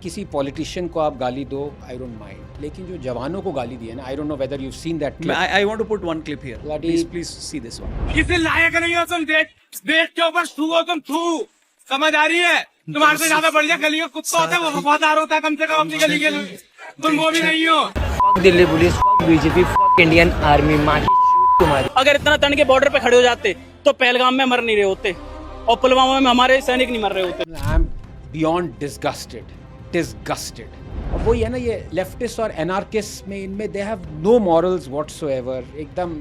किसी पॉलिटिशियन को आप गाली दो, आई डोंट माइंड, लेकिन जो जवानों को गाली दी है ना, I don't know whether you seen that clip. I want to put one clip here. Please see this one. किसी लायक नहीं हो तुम, देश के ऊपर छू हो तुम, छू समझ आ रही है? तुम्हारे से ज्यादा बढ़िया गली का कुत्ता होता है, वो वफादार होता है कम से कम अपनी गली के लिए. तुम वो भी नहीं हो. Delhi police, BJP, Indian army, माँ की तुम्हारी. अगर इतना तन के बॉर्डर पे खड़े हो जाते तो पहलगाम में मर नहीं रहे होते और पुलवामा में हमारे सैनिक नहीं मर रहे होते. आई एम बियॉन्ड डिस्गस्टेड. और वही है ना, ये लेफ्टिस्ट और एनार्किस्ट में, इनमें they have no morals whatsoever. एकदम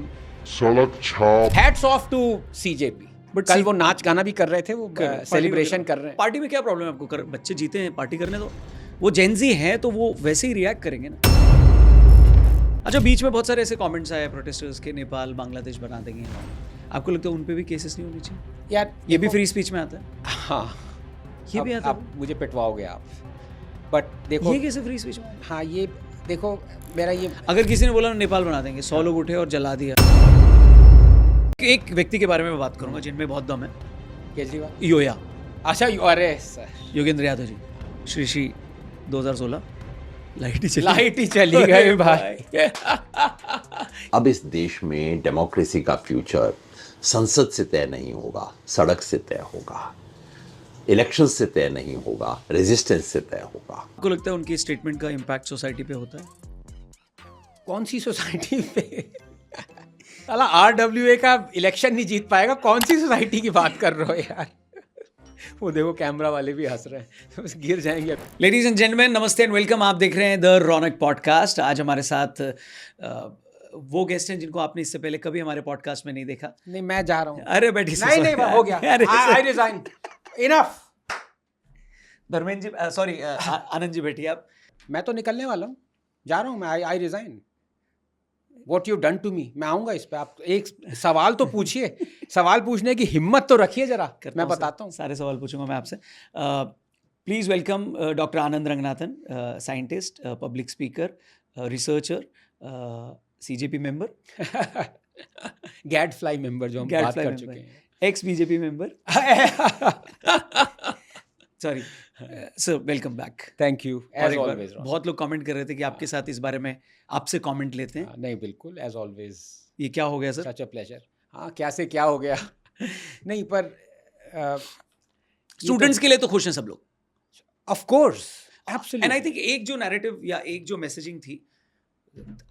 सड़क छाप. Hats off to CJP. But कल वो नाच गाना भी कर रहे थे, वो सेलिब्रेशन कर रहे हैं. पार्टी में क्या प्रॉब्लम है आपको? बच्चे जीते हैं, पार्टी करने दो. वो जेनजी हैं तो वो वैसे ही रिएक्ट करेंगे ना. अच्छा, बीच में बहुत सारे ऐसे कमेंट्स आए प्रोटेस्टर्स के, नेपाल बांग्लादेश बना देंगे. आपको लगता है उन पे भी केसेस नहीं होने चाहिए? यार ये भी फ्री स्पीच में आता है. हाँ, ये भी आता है. आप मुझे पिटवाओगे आप. बट देखो, ये कैसे फ्री स्पीच में? हाँ, ये देखो मेरा ये, अगर किसी ने बोला नेपाल बना देंगे, 100 लोग उठे और जला दिया. एक व्यक्ति के बारे में बात करूंगा जिनमें बहुत दम है. केजरीवाल. योया. अच्छा, अरे सर, योगेंद्र यादव जी. श्री 2016 लाइट ही चली गई भाई. अब इस देश में डेमोक्रेसी का फ्यूचर संसद से तय नहीं होगा, सड़क से तय होगा, इलेक्शन से तय नहीं होगा, रेजिस्टेंस से तय होगा. आपको लगता है उनकी स्टेटमेंट का इम्पैक्ट सोसाइटी पे होता है? कौन सी सोसाइटी पे? साला RWA का इलेक्शन नहीं जीत पाएगा. कौन सी सोसाइटी की बात कर रहे हो यार? वो देखो कैमरा वाले भी हंस रहे हैं, गिर जाएंगे. लेडीज एंड जेंटलमैन, नमस्ते एंड वेलकम. आप देख रहे हैं द रौनक पॉडकास्ट. आज हमारे साथ वो गेस्ट हैं जिनको आपने इससे पहले कभी हमारे पॉडकास्ट में नहीं देखा. नहीं, मैं जा रहा हूँ. अरे बैठी. नहीं, हो गया. I resign. Enough. Dharmendra ji, sorry Anand ji, बैठिए आप. मैं तो निकलने वाला हूँ, जा रहा हूँ मैं. I resign. What you've done to me. मैं आऊँगा इस पे. आप एक सवाल तो पूछिए. सवाल पूछने की हिम्मत तो रखिए जरा. मैं बताता हूँ. सारे सवाल पूछूंगा मैं आपसे. Please welcome doctor Anand Ranganathan, scientist, public speaker, researcher, CJP member, gadfly member जो हम बात कर चुके हैं, ex BJP member. Sorry sir, welcome back. Thank you. As always. बहुत लोग कमेंट कर रहे थे कि आपके साथ इस बारे में आपसे कमेंट लेते हैं. नहीं, बिल्कुल, एज ऑलवेज. ये क्या हो गया सर? Such a pleasure. हाँ, क्या से क्या हो गया. नहीं, पर स्टूडेंट्स के लिए तो खुश हैं सब लोग. Of course, absolutely. And I think एक जो नैरेटिव या एक जो मैसेजिंग थी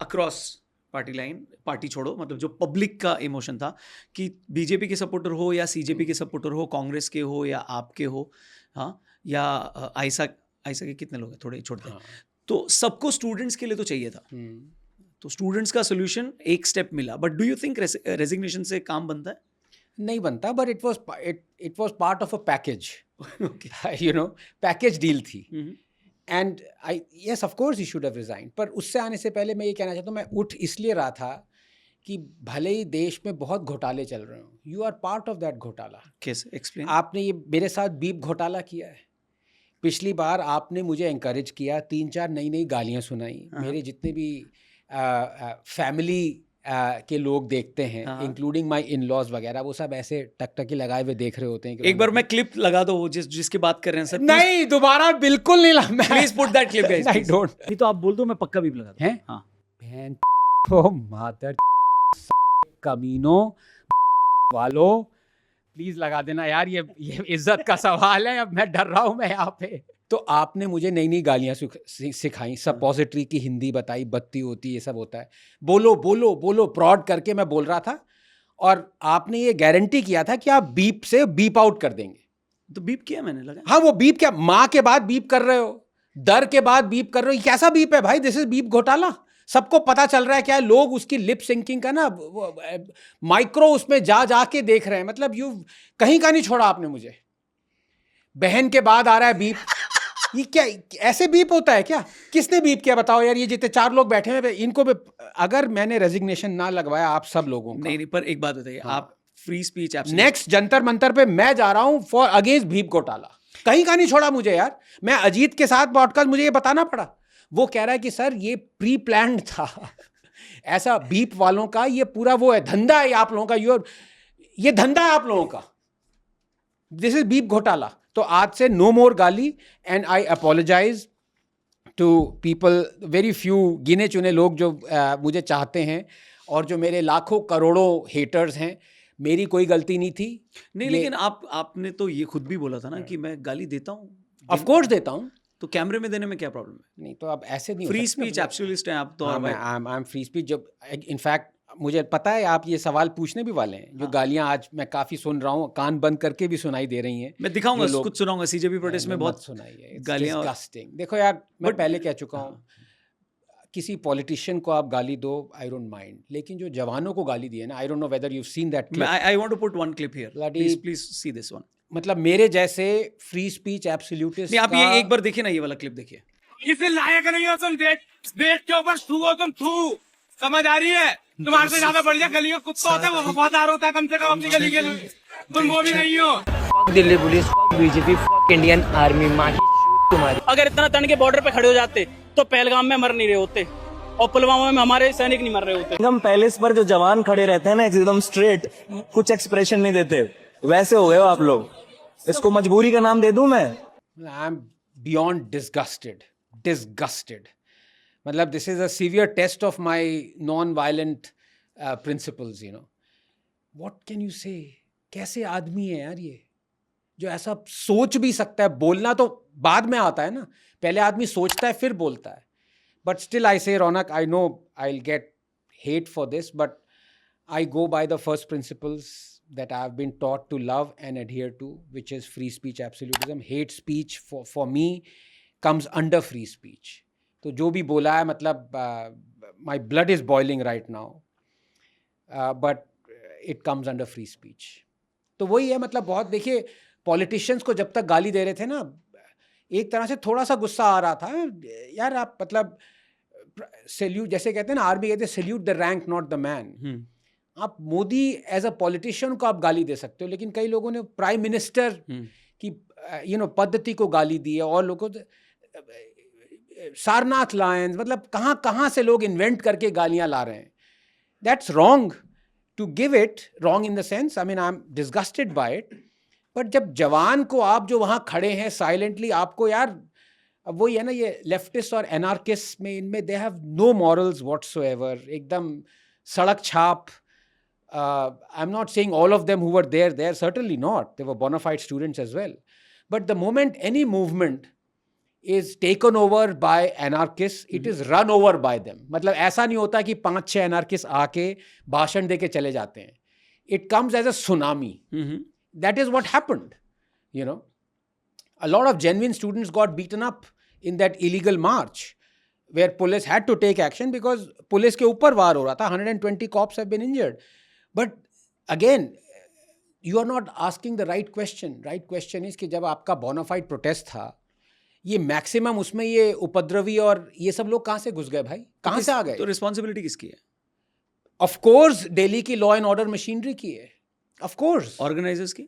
अक्रॉस पार्टी लाइन, पार्टी छोड़ो, मतलब जो पब्लिक का इमोशन था कि बीजेपी के सपोर्टर हो या CJP के सपोर्टर हो, कांग्रेस के हो या आपके हो, हाँ, या आयसा के कितने लोग हैं, थोड़े छोड़ते हैं. तो सबको स्टूडेंट्स के लिए तो चाहिए था. तो स्टूडेंट्स का सोल्यूशन एक स्टेप मिला. But do you think resignation से काम बनता है? नहीं बनता, but it was part of a package. You know, package deal थी. And yes, of course he should have resigned. पर उससे आने से पहले मैं ये कहना चाहता हूँ, मैं उठ इसलिए रहा था कि भले ही देश में बहुत घोटाले चल रहे हो, you are part of that घोटाला. कैसे? एक्सप्लेन. आपने ये मेरे साथ बीप घोटाला किया है. पिछली बार आपने मुझे एनकरेज किया, 3-4 नई गालियाँ सुनाई. मेरे जितने भी फैमिली के लोग देखते हैं, इंक्लूडिंग माय इन-लॉज वगैरह, वो सब ऐसे टकटकी लगाए हुए देख रहे होते हैं. एक बार मैं क्लिप लगा दो वो जिसकी बात कर रहे हैं सर. नहीं, दोबारा बिल्कुल नहीं. Please put that clip guys. I don't. नहीं तो आप बोल दो, मैं पक्का बीप लगा दूं. हैं? हाँ. बहन ओ मादर कमीनो वालो, प्लीज लगा देना यार. ये इज्जत का सवाल है. अब मैं डर रहा हूँ मैं यहाँ पे. तो आपने मुझे नई गालियाँ सिखाई, सपोजिटरी की हिंदी बताई, बत्ती होती, ये सब होता है. बोलो प्रॉड करके मैं बोल रहा था. और आपने ये गारंटी किया था कि आप बीप से बीप आउट कर देंगे. तो बीप किया मैंने, लगा. हाँ, वो बीप क्या, माँ के बाद बीप कर रहे हो, दर के बाद बीप कर रहे हो. कैसा बीप है भाई? दिस इज बीप घोटाला. सबको पता चल रहा है क्या है. लोग उसकी लिप सिंकिंग का ना माइक्रो उसमें जा के देख रहे हैं. मतलब यू कहीं का नहीं छोड़ा आपने मुझे. बहन के बाद आ रहा है बीप. ये क्या ऐसे बीप होता है क्या? किसने बीप किया बताओ यार. ये जितने 4 लोग बैठे हैं, इनको भी अगर मैंने रेजिग्नेशन ना लगवाया आप सब लोगों का. नहीं, पर एक बात बताइए. हाँ. आप free speech, next Jantar Mantar पे मैं जा रहा हूं फॉर अगेंस्ट बीप घोटाला. कहीं का नहीं छोड़ा मुझे यार. मैं अजीत के साथ पॉडकास्ट, मुझे ये बताना पड़ा. वो कह रहा है कि सर ये प्री प्लान्ड था. ऐसा बीप वालों का ये पूरा वो है, धंधा है आप लोगों का. ये धंधा है आप लोगों का. दिस इज बीप घोटाला. तो आज से नो मोर गाली. And I apologize to people, very few गिने चुने लोग जो मुझे चाहते हैं, और जो मेरे लाखों करोड़ों हेटर्स हैं, मेरी कोई गलती नहीं थी। नहीं, लेकिन आपने तो ये खुद भी बोला था ना कि मैं गाली देता हूँ। ऑफ कोर्स देता हूँ। तो कैमरे में देने में क्या प्रॉब्लम है? नहीं तो अब ऐसे नहीं फ्री स्पीच एब्सोल्यूटिस्ट हैं आप तो। I am free speech. जब इनफैक्ट मुझे पता है आप ये सवाल पूछने भी वाले हैं, जो गालियां आज मैं काफी सुन रहा हूँ, कान बंद करके भी सुनाई दे रही हैं। मैं दिखाऊंगा, कुछ सुनाऊंगा। सीजेपी प्रोटेस्ट में बहुत सुनाई है गालियां। डिस्गस्टिंग। देखो यार, मैं पहले कह चुका हूँ, किसी पॉलिटिशियन को आप गाली दो, आई डोंट माइंड, लेकिन जो जवानों को गाली दी है ना, I don't know whether you seen that clip. I want to put one clip here, please see this one. मतलब मेरे जैसे फ्री स्पीच एब्सोल्यूटिस्ट, नहीं, आप ये एक बार देखिए ना, ये वाला क्लिप देखिए। किसी लायक नहीं हो तुम, देश के ऊपर थू हो तुम, थू। समझ आ रही है? तुम्हारे से ज्यादा बढ़िया गली का कुत्ता होता है, वो वफादार होता है कम से कम अपनी गली के लिए। तुम वो भी नहीं हो। fuck Delhi police, fuck BJP, fuck Indian army, माँ की चूत तुम्हारी। अगर इतना तन के बॉर्डर पे खड़े हो जाते तो पहलगाम में मर नहीं रहे होते, और पुलवामा में हमारे सैनिक नहीं मर रहे होते। एकदम पैलेस पर जो जवान खड़े रहते हैं ना, एकदम स्ट्रेट, कुछ एक्सप्रेशन नहीं देते, वैसे हो गए हो आप लोग। इसको मजबूरी का नाम दे दूं मैं? I am beyond disgusted. मतलब this is a severe test of my non violent principles, you know. What can you say? कैसे आदमी है यार ये, जो ऐसा सोच भी सकता है? बोलना तो बाद में आता है ना, पहले आदमी सोचता है फिर बोलता है। But still I say, Raunak, I know I will get hate for this, but I go by the first principles that I have been taught to love and adhere to, which is free speech absolutism. Hate speech for me comes under free speech. तो जो भी बोला है, मतलब my blood is boiling right now, but it comes under free speech. तो वही है, मतलब बहुत, देखिए पॉलिटिशियंस को जब तक गाली दे रहे थे ना, एक तरह से थोड़ा सा गुस्सा आ रहा था यार। आप मतलब सैल्यूट, जैसे कहते हैं ना, आर्मी कहते हैं salute the rank not the man. आप मोदी एज अ पॉलिटिशियन को आप गाली दे सकते हो, लेकिन कई लोगों ने प्राइम मिनिस्टर की पद्धति को गाली दी है, और लोगों सारनाथ लायंस, मतलब कहाँ कहाँ से लोग इन्वेंट करके गालियाँ ला रहे हैं। That's wrong to give it, wrong in the sense, I mean I am disgusted by it. But जब जवान को आप जो वहाँ खड़े हैं साइलेंटली, आपको यार, अब वही है ना, ये लेफ्टिस्ट और एनार्किस्ट में, इनमें they have no morals whatsoever, एकदम सड़क छाप। I am not saying all of them who were there, certainly not, they were bonafide students as well, but the moment any movement is taken over by anarchist, it is run over by them. मतलब ऐसा नहीं होता कि 5-6 anarchist आके भाषण दे के चले जाते हैं, it comes as a tsunami. That is what happened, you know. A lot of genuine students got beaten up in that illegal march, where police had to take action because police के ऊपर वार हो रहा था. 120 cops have been injured. But again, you are not asking the right question. Right question is कि जब आपका bona fide protest था, ये मैक्सिमम उसमें ये उपद्रवी और ये सब लोग कहाँ से घुस गए भाई? कहाँ से आ गए? तो रिस्पॉन्सिबिलिटी किसकी है? ऑफ कोर्स दिल्ली की लॉ एंड ऑर्डर मशीनरी की है, ऑफ कोर्स। ऑर्गेनाइजर्स की?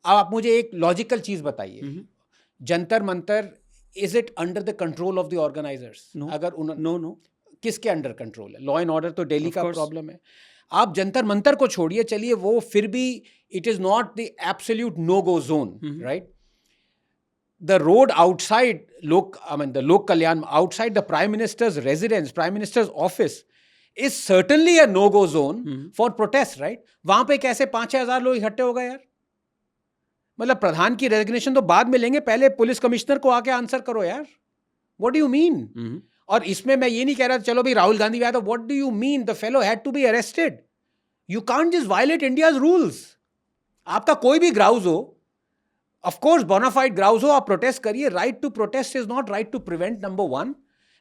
अब आप मुझे एक लॉजिकल चीज बताइए, Jantar Mantar, is it under the control of the organizers? अगर नो किसके अंडर कंट्रोल है? लॉ एंड ऑर्डर तो दिल्ली का प्रॉब्लम है। आप जंतर मंतर को छोड़िए, चलिए वो फिर भी it is not the absolute no go zone, right? The road outside the Lok Kalyan, outside the Prime Minister's residence, Prime Minister's office, is certainly a no-go zone for protest, right? वहां पे कैसे 5-6 हज़ार लोग इकट्ठे हो गए यार? मतलब प्रधान की रेजिग्नेशन तो बाद में लेंगे, पहले पुलिस कमिश्नर को आके आंसर करो यार। What do you mean? और इसमें मैं ये नहीं कह रहा चलो भाई राहुल गांधी आया तो what do you mean? The fellow had to be arrested. You can't just violate India's rules. आपका कोई भी ग्राउज हो, of course bona fide grouse हो, आप प्रोटेस्ट करिए। Right to protest is not right to prevent, number 1,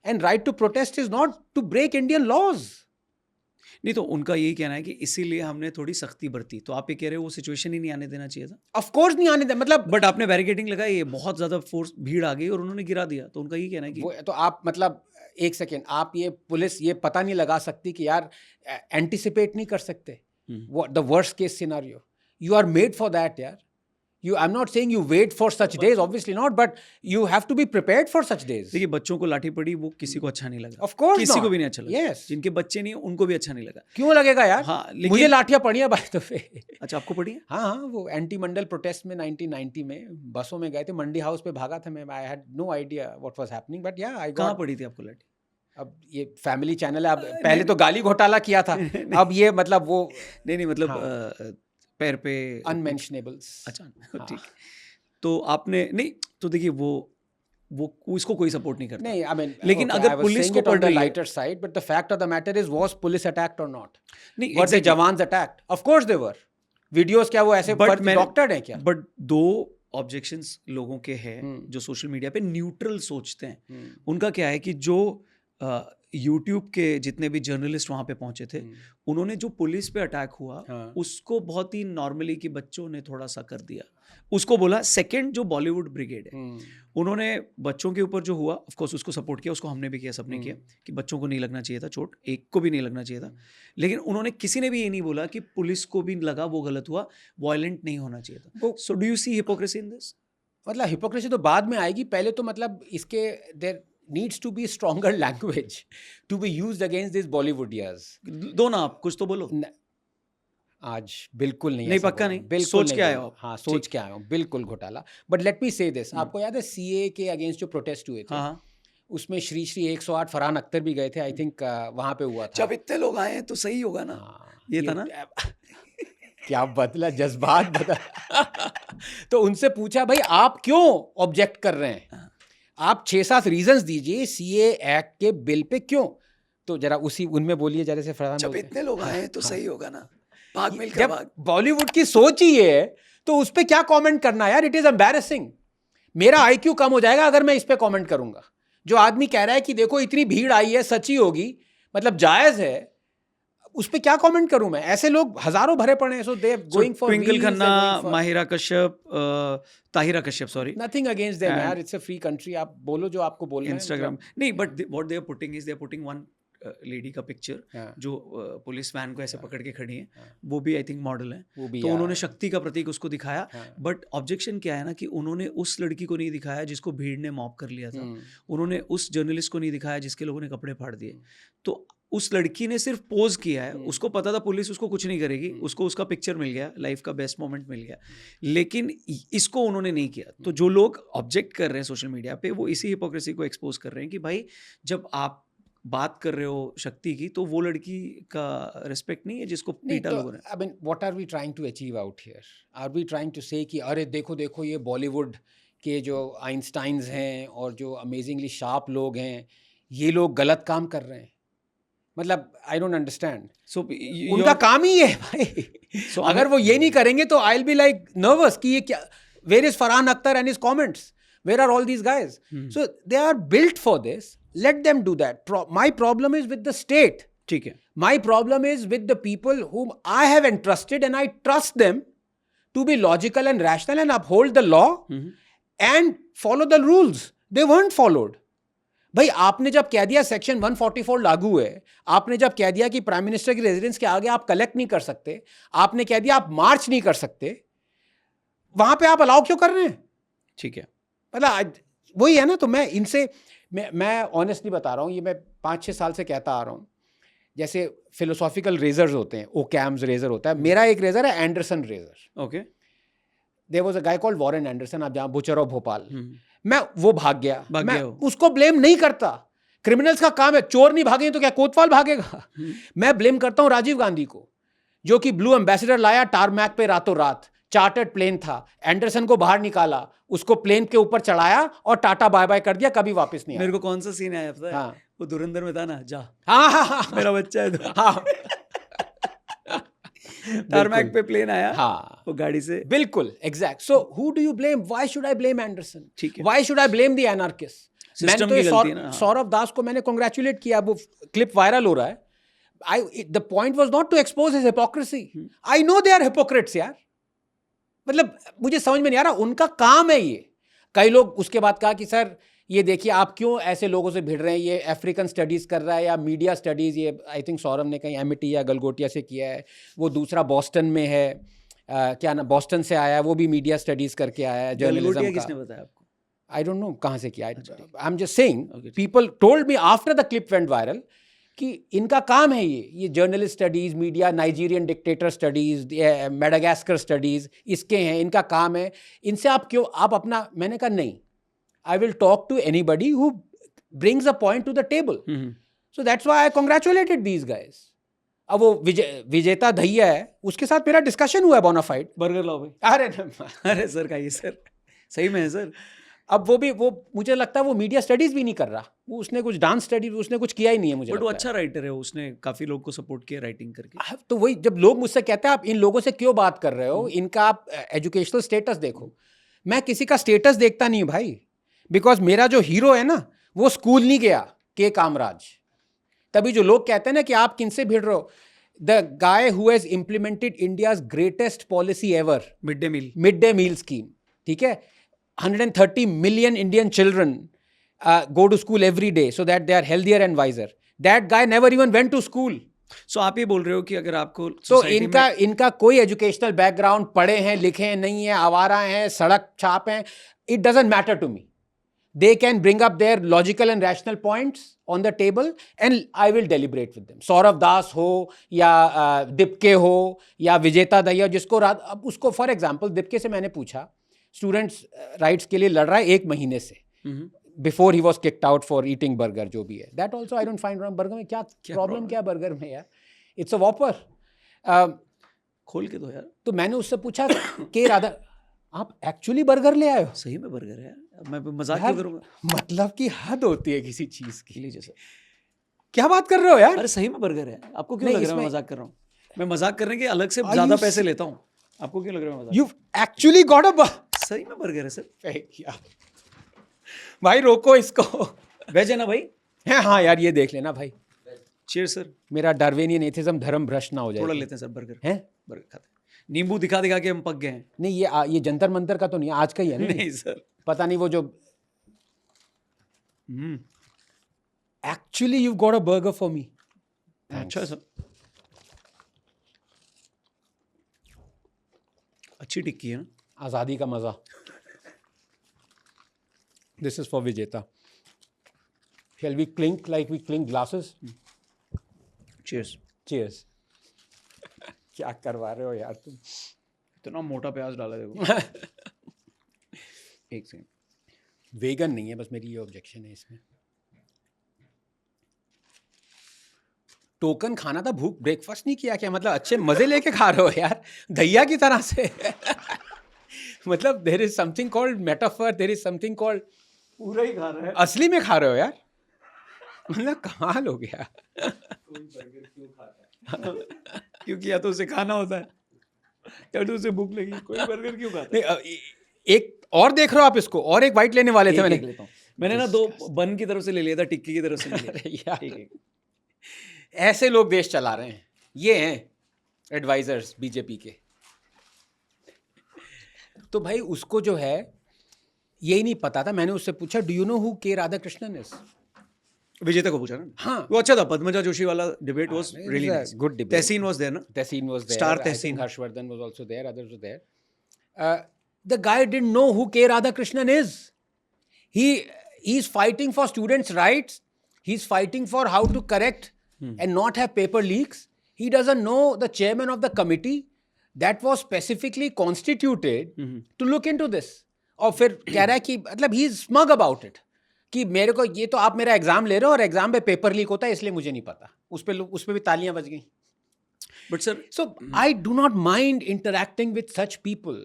and right to protest is not to break Indian laws. नहीं तो उनका यही कहना है कि इसीलिए हमने थोड़ी सख्ती बरती। तो आप ये कह रहे हो वो सिचुएशन ही नहीं आने देना चाहिए था? ऑफ कोर्स नहीं आने देना, मतलब बट आपने बैरिकेडिंग लगाई, बहुत ज्यादा फोर्स, भीड़ आ गई और उन्होंने गिरा दिया। तो उनका ये कहना है कि तो आप मतलब एक सेकेंड, आप ये पुलिस ये पता नहीं लगा सकती कि यार एंटिसिपेट नहीं कर सकते the worst case scenario? You are made for that यार। I'm not saying you wait for such days, obviously not, but you have to be prepared for such days. देखिए बच्चों को लाठी पड़ी वो किसी को अच्छा नहीं लगा, Of course किसी not. को भी नहीं अच्छा लगा, Yes. जिनके बच्चे नहीं उनको भी अच्छा नहीं लगा। क्यों लगेगा यार? हाँ, लेकिन मुझे लाठियां पड़ी है बाय द वे। अच्छा आपको पड़ी है? हाँ, वो एंटी मंडल प्रोटेस्ट में 1990 में बसों में गए थे, मंडी हाउस पे भागा था मैं। I had no idea what was happening, but yeah I कहाँ गॉट। पड़ी थी आपको लाठी? अब ये फैमिली चैनल है, अब पहले तो गाली घोटाला किया था, अब ये मतलब वो नहीं मतलब हाँ। पैर पे अनमेंशनेबल्स। अच्छा हाँ। ठीक। तो आपने नहीं तो देखिए वो इसको कोई सपोर्ट नहीं करता। नहीं, आई मीन लेकिन अगर पुलिस को पड़ रही है lighter side, but the fact of the matter is was police attacked और नॉट? नहीं were the jawans attacked? Of course they were. Videos क्या वो ऐसे डॉक्टर्ड हैं क्या? बट दो ऑब्जेक्शंस लोगों के हैं जो सोशल मीडिया पे न्यूट्रल सोचते हैं। उनका क्या है कि जो यूट्यूब के जितने भी जर्नलिस्ट वहां पे पहुंचे थे उन्होंने जो पुलिस पे अटैक हुआ उसको बहुत ही नॉर्मली कि बच्चों ने थोड़ा सा कर दिया, उसको बोला। सेकंड जो बॉलीवुड ब्रिगेड है उन्होंने बच्चों के ऊपर जो हुआ ऑफ कोर्स उसको सपोर्ट किया, उसको हमने भी किया, सबने किया कि बच्चों को नहीं लगना चाहिए था चोट, एक को भी नहीं लगना चाहिए था। लेकिन उन्होंने किसी ने भी ये नहीं बोला कि पुलिस को भी लगा वो गलत हुआ, वायलेंट नहीं होना चाहिए था। So do you see hypocrisy in this? मतलब हिपोक्रेसी तो बाद में आएगी, पहले तो मतलब इसके there needs to be stronger language to be used against these Bollywoodias. दो ना आप कुछ तो बोलो। आज बिल्कुल नहीं पक्का नहीं, बिल्कुल सोच नहीं के आए हो? हाँ, सोच के आए हो, बिल्कुल घोटाला। बट लेट मी से दिस, आपको याद है सीए के अगेंस्ट जो प्रोटेस्ट हुए थे? हाँ। उसमें श्री 101 फरहान अख्तर भी गए थे, आई थिंक वहां पे हुआ था। जब इतने लोग आए तो सही होगा ना। ये था ना क्या बदला जज्बात बदला। तो उनसे पूछा भाई आप क्यों ऑब्जेक्ट कर रहे हैं, आप 6-7 रीजंस दीजिए सीए एक्ट के बिल पे क्यों। तो जरा उनमें बोलिए जरा से फरहान। जब इतने लोग आए तो सही होगा ना, भाग मिलकर जब भाग। बॉलीवुड की सोच ही ये है तो उस पे क्या कमेंट करना यार, इट इज एम्बैरेसिंग। मेरा आईक्यू कम हो जाएगा अगर मैं इस पे कमेंट करूंगा। जो आदमी कह रहा है कि देखो इतनी भीड़ आई है, सच्ची होगी, मतलब जायज है, उस पे क्या कमेंट करूं मैं? ऐसे लोग हजारों भरे पड़े हैं। So they going for Twinkle Khanna, Mahira Kashyap, Tahira Kashyap, sorry, nothing against them यार, इट्स अ फ्री कंट्री, आप बोलो जो आपको बोलना है। इंस्टाग्राम नहीं, but what they are putting is they are putting one lady का पिक्चर जो पुलिस वैन को ऐसे पकड़ के खड़ी है, वो भी आई थिंक मॉडल है, तो उन्होंने शक्ति का प्रतीक उसको दिखाया। बट ऑब्जेक्शन क्या है ना कि उन्होंने उस लड़की को नहीं दिखाया जिसको भीड़ ने मॉब कर लिया था, उन्होंने उस जर्नलिस्ट को नहीं दिखाया जिसके लोगों ने कपड़े फाड़ दिए। तो उस लड़की ने सिर्फ पोज किया है, उसको पता था पुलिस उसको कुछ नहीं करेगी, उसको उसका पिक्चर मिल गया, लाइफ का बेस्ट मोमेंट मिल गया, लेकिन इसको उन्होंने नहीं किया। तो जो लोग ऑब्जेक्ट कर रहे हैं सोशल मीडिया पे वो इसी हिपोक्रेसी को एक्सपोज कर रहे हैं कि भाई जब आप बात कर रहे हो शक्ति की तो वो लड़की का रिस्पेक्ट नहीं है जिसको पीटा लोगों ने। I mean what are we trying to achieve out here? Are we trying to say कि अरे देखो देखो ये बॉलीवुड के जो आइंस्टाइंस हैं और जो अमेजिंगली शार्प लोग हैं, ये लोग गलत काम कर रहे हैं? मतलब आई डोंट अंडरस्टैंड। सो उनका काम ही है भाई। अगर वो ये नहीं करेंगे तो I will be like nervous कि ये क्या, where is Farhan Akhtar and his comments, where are all these guys? So they are built for this, let them do that. My problem is with the state. ठीक है। My problem is with the people whom I have entrusted and I trust them to be logical and rational and uphold the law and follow the rules. They weren't followed. भाई आपने जब कह दिया section 144 लागू है, आपने जब कह दिया कि प्राइम मिनिस्टर की रेजिडेंस के आगे आप कलेक्ट नहीं कर सकते, आपने कह दिया आप मार्च नहीं कर सकते, वहां पे आप अलाउ क्यों कर रहे हैं? ठीक है, मतलब वही है ना। तो मैं इनसे मैं ऑनेस्टली बता रहा हूँ, ये मैं 5-6 साल से कहता आ रहा हूँ, जैसे फिलोसॉफिकल रेजर्स होते हैं, ओकैम्स रेजर होता है, मेरा एक रेजर है Anderson razor. Okay. There was a guy called Warren Anderson, आप जहाँ बुचर ऑफ भोपाल, मैं वो भाग गया, मैं उसको ब्लेम नहीं करता। क्रिमिनल्स का काम है, चोर नहीं भागेंगे तो क्या कोतवाल भागेगा? मैं ब्लेम करता हूँ राजीव गांधी को, जो कि ब्लू एम्बेसडर लाया टारमैक पे रातों रात, चार्टर्ड प्लेन था, एंडरसन को बाहर निकाला, उसको प्लेन के ऊपर चढ़ाया और टाटा बाय बाय कर दिया, कभी वापस नहीं आया। मेरे को कौन सा सीन आया पता है? हाँ। वो धुरंधर में था ना, जा हाँ मेरा बच्चा है तो। हाँ टारमैक पे प्लेन आया, हाँ वो गाड़ी से, बिल्कुल exact. So who do you blame? Why should I blame Anderson? ठीक है, why should I blame the anarchist? System की गलती है ना। सौरभ दास को मैंने कांग्रेचुलेट किया, वो क्लिप वायरल हो रहा है। The point was not to expose his hypocrisy. I know they are hypocrites यार, मतलब मुझे समझ में नहीं आ रहा, उनका काम है ये। कई लोग उसके बाद कहा कि सर ये देखिए आप क्यों ऐसे लोगों से भिड़ रहे हैं, ये अफ्रीकन स्टडीज़ कर रहा है या मीडिया स्टडीज़, ये आई थिंक सौरभ ने कहीं एमिटी या गलगोटिया से किया है, वो दूसरा बॉस्टन में है, क्या ना बॉस्टन से आया है, वो भी मीडिया स्टडीज करके आया है, गलगोटिया जर्नलिज्म किसने का। बताया आपको? आई डोंट नो कहाँ से किया, I am just saying Okay, ठीक। People told me after the clip went viral कि इनका काम है ये journalist studies, media, Nigerian dictator studies, Madagascar studies, इसके हैं, इनका काम है, इनसे आप क्यों आप अपना। मैंने कहा नहीं, I will talk to anybody who brings a point to the table, so that's why I congratulated these guys. अब वो विजेता दहिया है, उसके साथ मेरा डिस्कशन हुआ है बोनाफाइड। बर्गर लाओ भाई। अरे अरे सर खाइए सर, सही में है सर। अब वो मुझे लगता है वो मीडिया स्टडीज भी नहीं कर रहा, वो उसने कुछ डांस स्टडीज उसने कुछ किया ही नहीं है मुझे बट वो लगता अच्छा राइटर है, उसने काफी लोग को सपोर्ट किया राइटिंग करके। है। तो वही जब लोग मुझसे कहते हैं आप इन लोगों से क्यों बात कर रहे हो, इनका आप एजुकेशनल स्टेटस देखो। मैं किसी का स्टेटस देखता नहीं हूँ भाई, बिकॉज मेरा जो हीरो है ना वो स्कूल नहीं गया, के कामराज। तभी जो लोग कहते हैं ना कि आप किनसे भिड़ रहे हो, the guy who has implemented India's greatest policy ever, mid day meal scheme, ठीक है, 130 million Indian children go to school every day so that they are healthier and wiser. That guy never even went to school. सो आप ये बोल रहे हो कि अगर आपको तो society इनका कोई एजुकेशनल बैकग्राउंड, पढ़े हैं लिखे हैं नहीं है, आवारा हैं, सड़क छाप हैं, it doesn't matter to me. They can bring up their logical and rational points on the table and I will deliberate with them. Saurabh Das हो या दिप्के हो या विजेता दहिया, जिसको अब उसको फॉर एग्जाम्पल दिप्के से मैंने पूछा, स्टूडेंट्स राइट्स के लिए लड़ रहा है 1 महीने से, before he was kicked out for eating burger, जो भी है that also I don't find wrong. Burger में क्या प्रॉब्लम, क्या बर्गर में यार, इट्स अ वॉपर। खोल के दो यार। तो मैंने उससे पूछा कि राधा आप एक्चुअली बर्गर ले आए हो? सही में बर्गर है, मैं मजाक यार, क्यों करूंगा? मतलब कि हद होती है किसी चीज की। लीजिए सर। क्या बात कर रहे हो यार? अरे सही में बर्गर है, आपको क्यों नहीं, लग रहा है मैं इसमें- मजाक कर रहा हूँ? मैं मजाक करने के अलग से Are ज्यादा you पैसे लेता हूँ, आपको क्यों लग रहा है मैं मजाक? यू एक्चुअली गॉट अ सही में बर्गर है सर। भाई रोको इसको। वेज है ना भाई? हाँ यार ये देख लेना भाई, चीयर्स सर। मेरा डार्विनियन एथिज्म धर्म भ्रष्ट ना हो जाए। थोड़ा लेते हैं सर बर्गर। हैं? बर्गर खाते हैं। नींबू दिखा दिखा के हम पक गए हैं। नहीं ये जंतर मंतर का तो नहीं है, आज का ही है ना? नहीं सर। पता नहीं वो जो actually you got a burger for me. अच्छा सर, अच्छी टिक्की है ना? आजादी का मजा। दिस इज फॉर विजेता। Shall we clink like we clink glasses? Cheers. Cheers. क्या करवा रहे हो यार तुम? इतना मोटा प्याज डाला देखो। एक सेकंड। वेगन नहीं है, बस मेरी ये ऑब्जेक्शन है इसमें। टोकन खाना था, भूख ब्रेकफास्ट नहीं किया क्या? मतलब अच्छे मजे लेके खा रहे हो यार, दहिया की तरह से। मतलब there is something called metaphor, there is something called, पूरा ही खा रहा है। असली में खा रहे हो यार, मतलब कमाल हो गया। क्योंकि या तो उसे खाना होता है या तो उसे भूख लगी। कोई बर्गर क्यों खाता है? नहीं, एक और देख रहे हो आप इसको, और एक वाइट लेने वाले थे मैंने। मैंने ना 2 बन की तरफ से ले लिया था, टिक्की की तरफ से नहीं अरे लिया। यार, ठीक है। ऐसे लोग देश चला रहे हैं, ये हैं एडवाइजर्स बीजेपी के। तो भाई उसको जो है यही नहीं पता था। मैंने उससे पूछा डू यू नो हु के राधाकृष्णन इज? विजेता को पूछा ना? हाँ, वो अच्छा था। पद्मजा जोशी वाला debate was really nice. Good debate. Tehseen was there ना? Tehseen was there. Star I think Tehseen. Harshvardhan was also there. Others were there. The guy didn't know who K. Radhakrishnan is. He's fighting for students' rights. He's fighting for how to correct and not have paper leaks. He doesn't know the chairman of the committee that was specifically constituted to look into this. और फिर कह रहा है कि मतलब he is smug about it. कि मेरे को ये तो आप मेरा एग्जाम ले रहे हो और एग्जाम में पेपर लीक होता है इसलिए मुझे नहीं पता। उस पे भी तालियां बज गई। But sir, So I do not mind interacting with such people.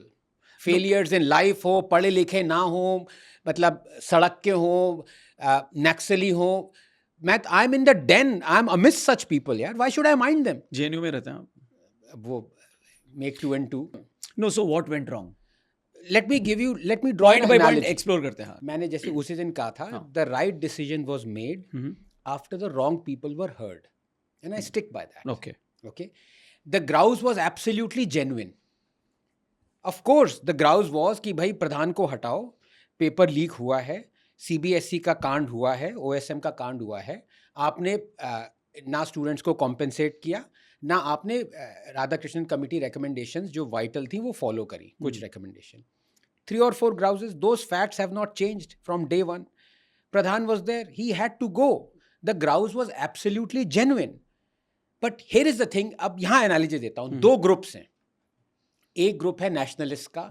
Failures in life हो, पढ़े लिखे ना हो, मतलब सड़क के हो, नक्सली हो, I am in the den, I am amidst such people यार, why should I mind them? JNU में रहते हैं आप? वो make 2 and 2। No, so what went wrong? Let me draw point by point explore करते हैं। मैंने जैसे उसी दिन कहा था, the right decision was made after the wrong people were heard and I stick by that. Okay. Okay, the grouse was absolutely genuine. Of course, the grouse was कि भाई प्रधान को हटाओ, पेपर लीक हुआ है, CBSE का कांड हुआ है, OSM का कांड हुआ है, आपने ना स्टूडेंट्स को कॉम्पेंसेट किया, ना आपने राधाकृष्णन कमेटी रिकमेंडेशंस जो वाइटल थी वो फॉलो करी, कुछ recommendation. 3 or 4 grouses, those facts have not changed from day one. Pradhan was there, he had to go. The grouse was absolutely genuine. But here is the thing, अब यहाँ analysis देता हूँ. 2 groups हैं. एक group है nationalist का,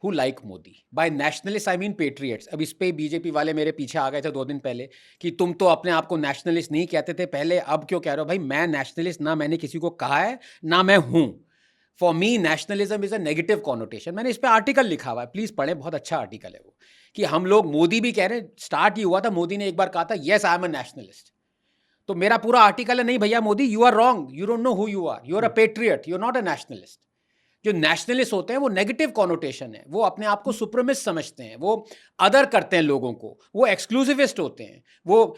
who like Modi. By nationalist I mean patriots. अब इस पे बीजेपी वाले मेरे पीछे आ गए थे 2 दिन पहले कि तुम तो अपने आप को नेशनलिस्ट नहीं कहते थे पहले, अब क्यों कह रहे हो? भाई मैं नेशनलिस्ट ना मैंने किसी को कहा है ना मैं हूँ. For me nationalism is a negative connotation. मैंने इस पे आर्टिकल लिखा हुआ है, प्लीज पढ़ें, बहुत अच्छा आर्टिकल है वो. कि हम लोग, मोदी भी कह रहे हैं, स्टार्ट ही हुआ था, मोदी ने एक बार कहा था yes I am a nationalist. तो मेरा पूरा आर्टिकल है, नहीं भैया Modi you are wrong, you don't know who you are, you are a patriot, you are not a nationalist. जो नेशनलिस्ट होते हैं वो नेगेटिव कॉनोटेशन है, वो अपने आप को सुप्रीमिस्ट समझते हैं, वो अदर करते हैं लोगों को, वो एक्सक्लूसिविस्ट होते हैं. वो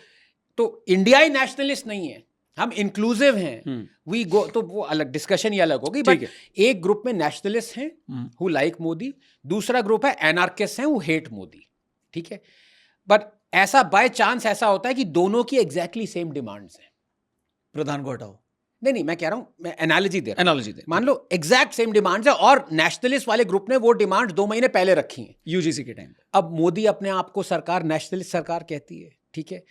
तो इंडियाई नेशनलिस्ट नहीं है, हम इंक्लूसिव हैं. वी गो, तो वो अलग डिस्कशन ही अलग होगी. बट एक ग्रुप में नेशनलिस्ट हैं हु लाइक मोदी, दूसरा ग्रुप है एनार्किस्ट हैं हु हेट मोदी. ठीक है, बट ऐसा बाय चांस ऐसा होता है कि दोनों की एग्जैक्टली सेम डिमांड्स हैं. प्रधान को हटाओ. नहीं, मैं कह रहा हूं, मैं एनालॉजी दे रहा हूं. एनालॉजी दे. मान लो एग्जैक्ट सेम डिमांड्स है और नेशनलिस्ट वाले ग्रुप ने वो डिमांड्स 2 महीने पहले रखी हैं यूजीसी के टाइम. अब मोदी अपने आप को सरकार नेशनलिस्ट सरकार कहती है. ठीक है,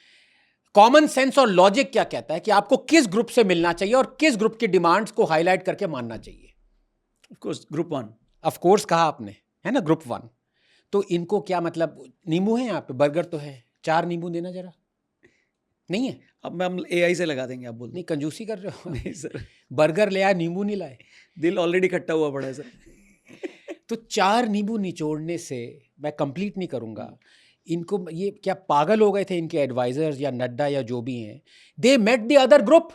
कॉमन सेंस और लॉजिक क्या कहता है कि आपको किस ग्रुप से मिलना चाहिए और किस ग्रुप की डिमांड्स को हाईलाइट करके मानना चाहिए? Of course group 1. Of course कहा आपने, है ना, ग्रुप 1. तो इनको क्या मतलब, नींबू है यहाँ पे, बर्गर तो है, 4 नींबू देना जरा. नहीं है, अब हम एआई से लगा देंगे, आप बोल. नहीं कंजूसी कर रहे हो. नहीं सर, बर्गर ले आए, नींबू नहीं लाए. दिल ऑलरेडी खट्टा हुआ पड़ा है सर. तो 4 नींबू निचोड़ने से, मैं कंप्लीट नहीं करूंगा, इनको ये क्या पागल हो गए थे इनके एडवाइजर्स या नड्डा या जो भी हैं? They met the other group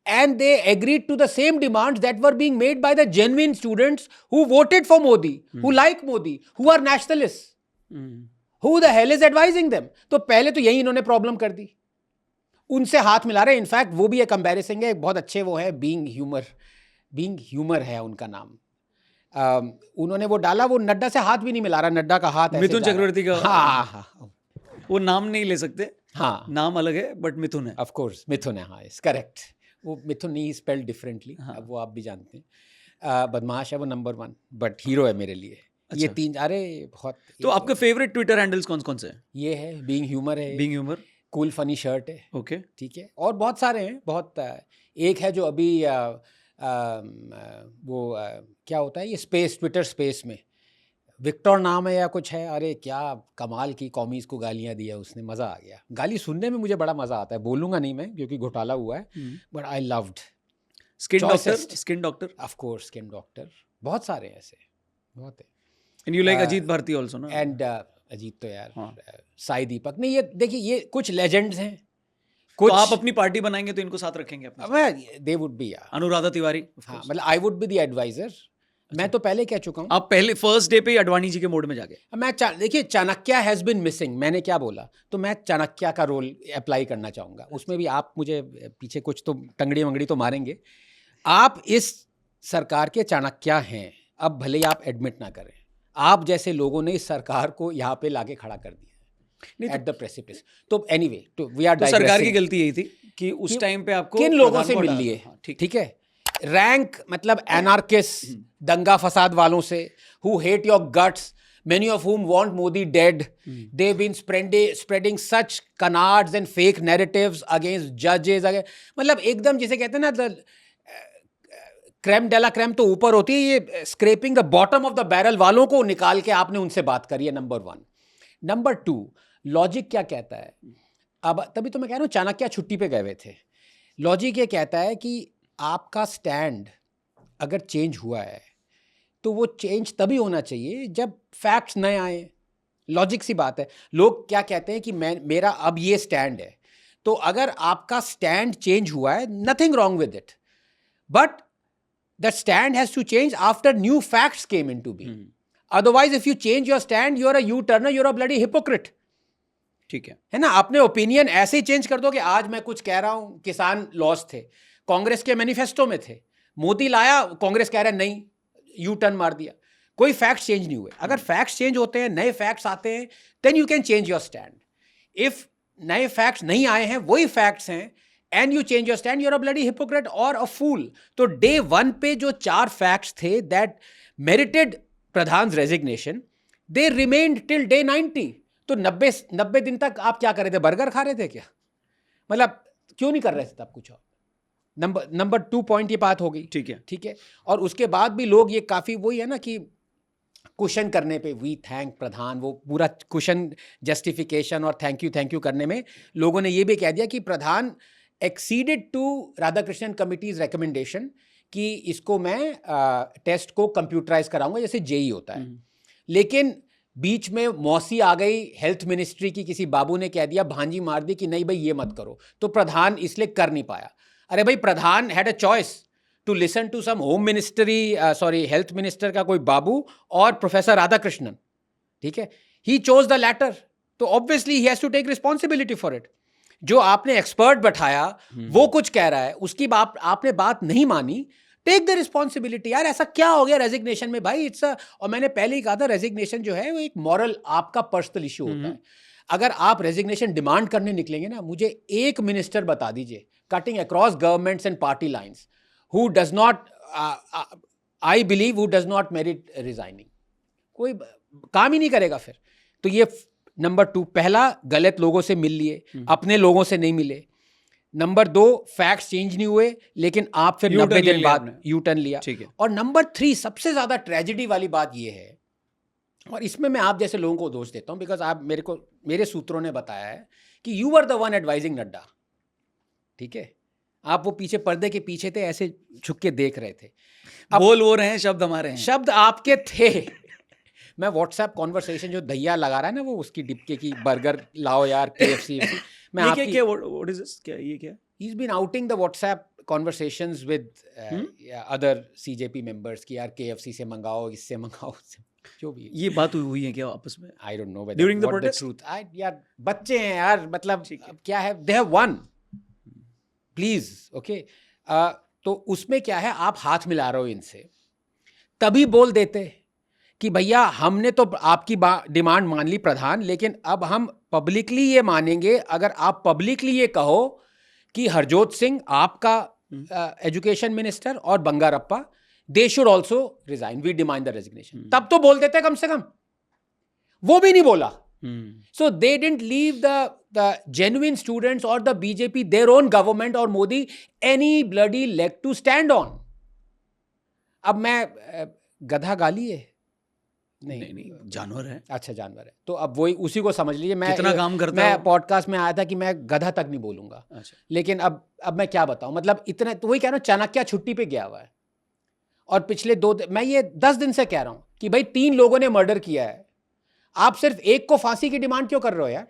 and they agreed to the same demands that were being made by the genuine students who voted for Modi, who like Modi, who are nationalists. Who the hell is advising them? तो पहले तो यही इन्होंने problem कर दी, उनसे हाथ मिला रहे. इनफैक्ट वो भी एक एम्बैरेसिंग है, बहुत अच्छे वो है, बीइंग ह्यूमर है उनका नाम. उन्होंने वो डाला, वो नड्डा से हाथ भी नहीं मिला रहा, नड्डा का हाथ मिथुन चक्रवर्ती का. हाँ, वो नाम नहीं ले सकते. हाँ, नाम अलग है बट मिथुन है. ऑफ कोर्स मिथुन है. हाँ, इज करेक्ट. वो मिथुन नहीं स्पेल्ड डिफरेंटली. अब वो आप भी जानते हैं. बदमाश है वो नंबर 1, बट हीरो है मेरे लिए. अच्छा. ये 3, अरे बहुत. तो आपके फेवरेट ट्विटर हैंडल्स कौन कौन से हैं? ये है बीइंग ह्यूमर है, being humour, cool funny shirt है. ओके, ठीक है, और बहुत सारे हैं, बहुत. एक है जो अभी वो क्या होता है ये स्पेस, ट्विटर स्पेस में विक्टर नाम है या कुछ है, अरे क्या कमाल की कॉमीज को गालियां दिया उसने, मज़ा आ गया. गाली सुनने में मुझे बड़ा मज़ा आता है, बोलूँगा नहीं मैं क्योंकि घोटाला हुआ है, but I loved. Skin doctor, of course skin doctor, बहुत सारे ऐसे, बहुत है. And you like Ajit Bharti also ना? एंड अजीत तो यार, साई दीपक नहीं, ये देखिए ये कुछ लेजेंड्स हैं. कुछ तो आप अपनी पार्टी बनाएंगे तो इनको साथ रखेंगे अपने? They would be, Anuradha Tiwari. हाँ, मतलब I would be the adviser. मैं तो पहले कह चुका हूँ. आप पहले फर्स्ट डे पे ही अडवाणी जी के मोड में जाके? मैं देखिए, चाणक्य हैज़ बिन मिसिंग, मैंने क्या बोला, तो मैं चाणक्य का रोल अप्लाई करना चाहूँगा. उसमें भी आप मुझे पीछे कुछ तो टंगड़ी वंगड़ी तो मारेंगे. आप इस सरकार के चाणक्य हैं, अब भले ही आप एडमिट ना करें. आप जैसे लोगों ने इस सरकार को यहाँ पे लाके खड़ा कर दिया एट द प्रेसिपिस. तो एनीवे, तो वी आर, सरकार की गलती यही थी कि उस टाइम पे आपको किन लोगों से मिल लिए. ठीक है, रैंक मतलब एनार्किस्ट, दंगा फसाद वालों से, who hate your guts, many of whom want Modi dead. They've been spreading such canards and fake narratives against judges. मतलब एकदम जिसे कहते हैं ना, क्रेम डेला क्रेम तो ऊपर होती है, ये scraping the bottom of the barrel वालों को निकाल के आपने उनसे बात करी है. नंबर 1. नंबर 2, लॉजिक क्या कहता है? अब तभी तो मैं कह रहा हूँ चाणक्य छुट्टी पे गए हुए थे. लॉजिक ये कहता है कि आपका स्टैंड अगर चेंज हुआ है तो वो चेंज तभी होना चाहिए जब फैक्ट्स नए आए. लॉजिक सी बात है. लोग क्या कहते हैं कि मेरा अब ये स्टैंड है, तो अगर आपका स्टैंड चेंज हुआ है, nothing wrong with it, but that stand has to change after new facts came into being. Otherwise if you change your stand, you are a U turner, you are a bloody hypocrite. ठीक है ना? अपने opinion ऐसे ही change कर दो कि आज मैं कुछ कह रहा हूं, किसान लॉस थे, कांग्रेस के मैनिफेस्टो में थे, मोदी लाया, कांग्रेस कह रहा है नहीं, यू टर्न मार दिया. कोई फैक्ट्स चेंज नहीं हुए. अगर फैक्ट्स चेंज होते हैं, नए फैक्ट्स आते हैं, then you can change your stand. If नए फैक्ट्स नहीं आए हैं, वही फैक्ट्स हैं, and you change your stand, you're a bloody hypocrite और अ फूल। तो डे 1 पे जो 4 फैक्ट्स थे that married Pradhan resignation, they remained till day 90। तो 90 दिन तक आप क्या कर रहे थे? बर्गर खा रहे थे क्या? मतलब क्यों नहीं कर रहे थे तब कुछ और? नंबर 2 पॉइंट ये बात हो गई, ठीक है। और उसके बाद भी लोग ये काफ़ी वही है ना कि क्वेश्चन करने पे वी थैंक प्रधान, वो पूरा क्वेश्चन जस्टिफिकेशन और थैंक यू करने में लोगों ने ये भी कह दिया कि Pradhan acceded to Radhakrishnan committee's recommendation कि इसको मैं टेस्ट को कंप्यूटराइज कराऊंगा जैसे जेई होता है। लेकिन बीच में मौसी आ गई हेल्थ मिनिस्ट्री की, किसी बाबू ने कह दिया, भांजी मार दी कि नहीं भाई ये मत करो, तो प्रधान इसलिए कर नहीं पाया। अरे भाई Pradhan had a choice to listen to some home ministry health minister का कोई बाबू और प्रोफेसर राधाकृष्णन, ठीक है। ही चोज द लैटर, तो obviously he has to take responsibility for it. जो आपने एक्सपर्ट बैठाया वो कुछ कह रहा है, उसकी आपने बात नहीं मानी, टेक द रिस्पॉन्सिबिलिटी। यार ऐसा क्या हो गया रेजिग्नेशन में भाई? और मैंने पहले ही कहा था रेजिग्नेशन जो है वो एक मॉरल, आपका पर्सनल इशू होता है। अगर आप रेजिग्नेशन डिमांड करने निकलेंगे ना, मुझे एक मिनिस्टर बता दीजिए cutting across governments and party lines who does not I believe who does not merit resigning। कोई काम ही नहीं करेगा फिर। तो ये नंबर 2, पहला गलत लोगों से मिल लिए, अपने लोगों से नहीं मिले। नंबर 2, फैक्ट्स चेंज नहीं हुए लेकिन आप फिर 90 दिन बाद यू टर्न लिया। और नंबर 3 सबसे ज्यादा ट्रेजेडी वाली बात ये है, और इसमें मैं आप जैसे लोगों को दोष देता हूं, बिकॉज आप मेरे सूत्रों ने बताया है कि you are the one advising Nadda, ठीक है। आप वो पीछे पर्दे के पीछे थे, ऐसे झुक के देख रहे थे। अब बोल वो रहे हैं, शब्द हमारे हैं, शब्द आपके थे। मैं व्हाट्सएप कॉन्वर्सेशन जो दैया लगा रहा है ना, वो उसकी डिपके की बर्गर लाओ यार KFC मैं ये आपकी क्या व्हाट इज दिस, क्या ये क्या? He is been outing the WhatsApp conversations with other CJP members कि यार KFC से मंगाओ, इससे मंगाओ, जो भी ये बात हुई है क्या आपस में? आई don't know during the protest. यार बच्चे हैं यार, मतलब क्या है, they have one please, okay. तो उसमें क्या है, आप हाथ मिला रहे हो इनसे, तभी बोल देते कि भैया हमने तो आपकी डिमांड मान ली प्रधान, लेकिन अब हम पब्लिकली ये मानेंगे अगर आप पब्लिकली ये कहो कि हरजोत सिंह आपका एजुकेशन मिनिस्टर और Bangarappa they should also resign, we demand the resignation. तब तो बोल देते कम से कम, वो भी नहीं बोला। So they didn't leave the genuine students or the BJP, their own government or Modi, any bloody leg to stand on। अब मैं गधा गाली है? नहीं, जानवर है। अच्छा जानवर है, तो अब वही उसी को समझ लीजिए। मैं कितना काम करता मैं पॉडकास्ट में आया था कि मैं गधा तक नहीं बोलूंगा। अच्छा। लेकिन अब मैं क्या बताऊं, मतलब इतना तो वही कह रहा हूं, चाणक्य छुट्टी पे गया हुआ है और पिछले मैं ये 10 दिन से कह रहा हूं कि भाई 3 लोगों ने मर्डर किया है, आप सिर्फ एक को फांसी की डिमांड क्यों कर रहे हो यार?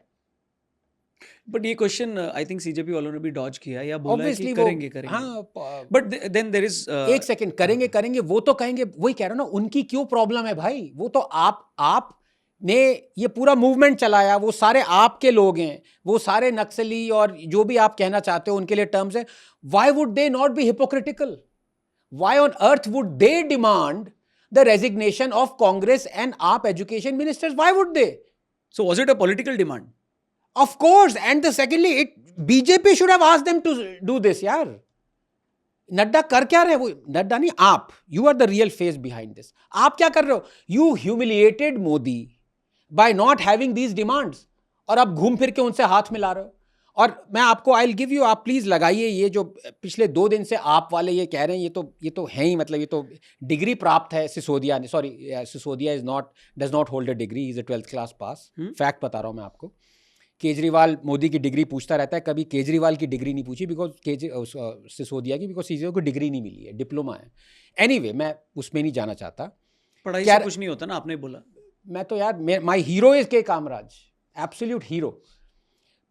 बट ये क्वेश्चन आई थिंक CJP वालों ने भी डॉज किया या बोला है कि करेंगे। हाँ, बट देन देयर इज एक सेकंड, करेंगे वो तो कहेंगे, वही कह रहा हूं ना, उनकी क्यों प्रॉब्लम है भाई? वो तो आपने ये पूरा मूवमेंट चलाया, वो सारे आपके लोग हैं, वो सारे नक्सली और जो भी आप कहना चाहते हो उनके लिए टर्म्स है। Why would they not be hypocritical? Why on earth would they demand the resignation of Congress and AAP education ministers? Why would they? So was it a political demand? Of course, and secondly, BJP should have asked them to do this, यार। नड्डा कर क्या रहे? वो नड्डा नहीं, आप, you are the real face behind this। आप क्या कर रहे हो? You humiliated Modi by not having these demands, और आप घूम फिर के उनसे हाथ मिला रहे हो। और मैं आपको आई विल गिव यू, आप प्लीज लगाइए ये जो पिछले 2 दिन से आप वाले ये कह रहे हैं, ये तो है ही, मतलब ये तो डिग्री प्राप्त है सिसोदिया ने, sorry Sisodia does not hold a degree, is a 12th class pass. Fact बता रहा हूँ मैं आपको। केजरीवाल मोदी की डिग्री पूछता रहता है, कभी केजरीवाल की डिग्री नहीं पूछी बिकॉज सिसोदिया की, बिकॉज सिसोदिया को डिग्री नहीं मिली है, डिप्लोमा है। एनीवे मैं उसमें नहीं जाना चाहता, पढ़ाई से कुछ नहीं होता ना, आपने बोला। मैं तो यार माई hero is K Kamaraj, absolute hero.